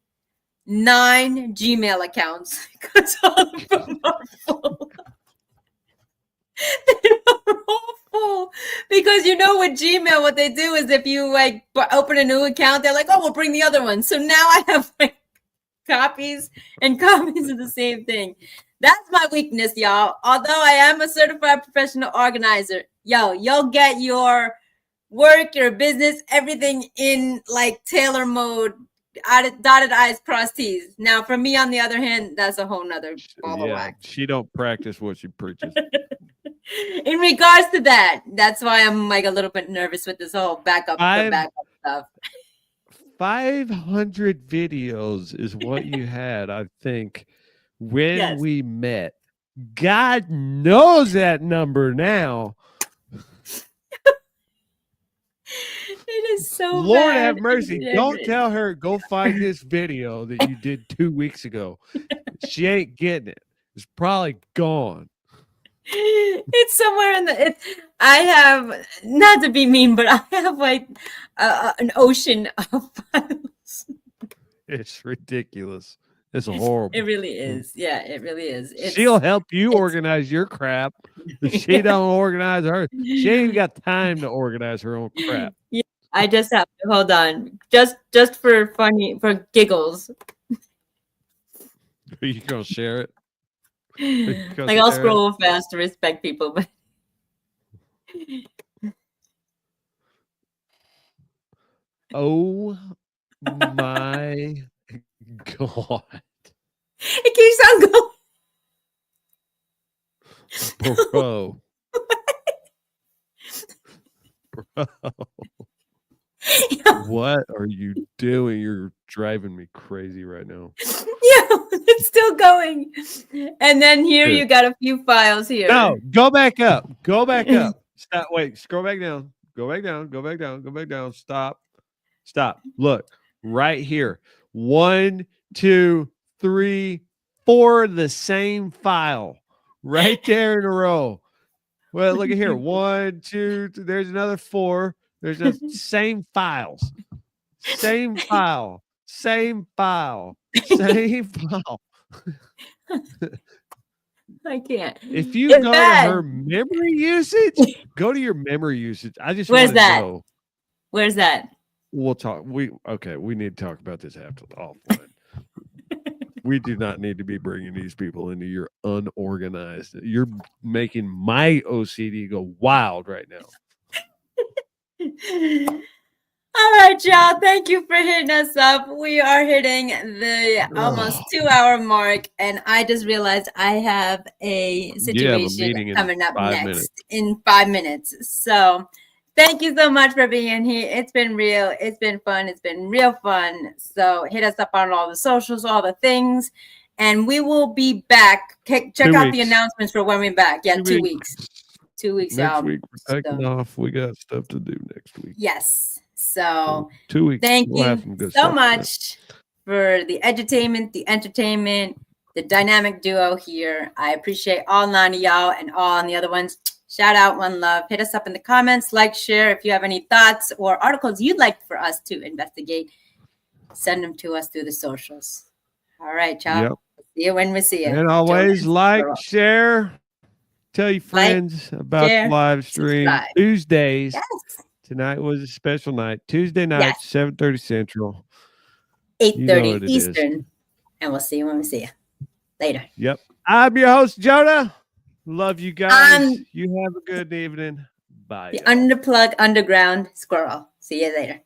9 Gmail accounts. Because all of them are full. They're all full. Because with Gmail, what they do is if you like open a new account, they're like, oh, we'll bring the other one. So now I have like copies and copies of the same thing. That's my weakness, y'all. Although I am a certified professional organizer, you'll get your work, your business, everything in like tailor mode, dotted I's, crossed T's. Now, for me, on the other hand, that's a whole nother ball of wax. She don't practice what she preaches. In regards to that, that's why I'm like a little bit nervous with this whole backup stuff. 500 videos is what you had, I think, when we met. God knows that number now. It is so Lord bad. have mercy. Don't tell her, go find this video that you did 2 weeks ago. She ain't getting it. It's probably gone. It's somewhere in the. I have, not to be mean, but I have like an ocean of files. It's ridiculous. It's horrible. It really is. Yeah, it really is. She'll help you organize your crap. She don't organize her. She ain't got time to organize her own crap. Yeah, I just have to hold on, just for giggles. Are you gonna share it? Like I'll scroll fast to respect people, but oh my God. It keeps on going. Bro. Bro. What are you doing? You're driving me crazy right now. Yeah, it's still going. And then here you got a few files here. No, go back up. Go back up. Stop. Wait, scroll back down. Go back down. Go back down. Go back down. Stop. Stop. Look right here. 1, 2, 3, 4. The same file right there in a row. Well, look at here. 1, 2. There's another 4. There's the same files. Same file. Same file. Same file. I can't. If you It's go bad. to her memory usage, go to your memory usage. I just Where's want to that? know. Where's that? We'll talk. We need to talk about this after offline. We do not need to be bringing these people into your unorganized. You're making my OCD go wild right now. All right, y'all. Thank you for hitting us up. We are hitting the almost 2-hour mark, and I just realized I have a situation meeting in coming up 5 next minutes. in 5 minutes. So thank you so much for being here. It's been real. It's been fun. It's been real fun. So hit us up on all the socials, all the things, and we will be back. Check 2 out the weeks. announcements for when we're back. Yeah, 2 weeks. 2 weeks, Next y'all. week we're taking So, off. We got stuff to do next week. yes. So 2 weeks. thank We'll have some you good so stuff planned. much for the edutainment, the entertainment, the dynamic duo here. I appreciate all 9 of y'all and all on the other ones. Shout out, one love. Hit us up in the comments, like, share. If you have any thoughts or articles you'd like for us to investigate, send them to us through the socials. All right, y'all. Yep. See you when we see you. And always Jonah like, Squirrel. share, tell your friends about share, the live stream. subscribe. Tuesdays. Yes. Tonight was a special night. Tuesday night, Yes. 7:30 Central. 8:30 You know what it is. Eastern. And we'll see you when we see you. Later. Yep. I'm your host, Jonah. Love you guys. You have a good evening. Bye. The y'all. Underplug Underground Squirrel. See you later.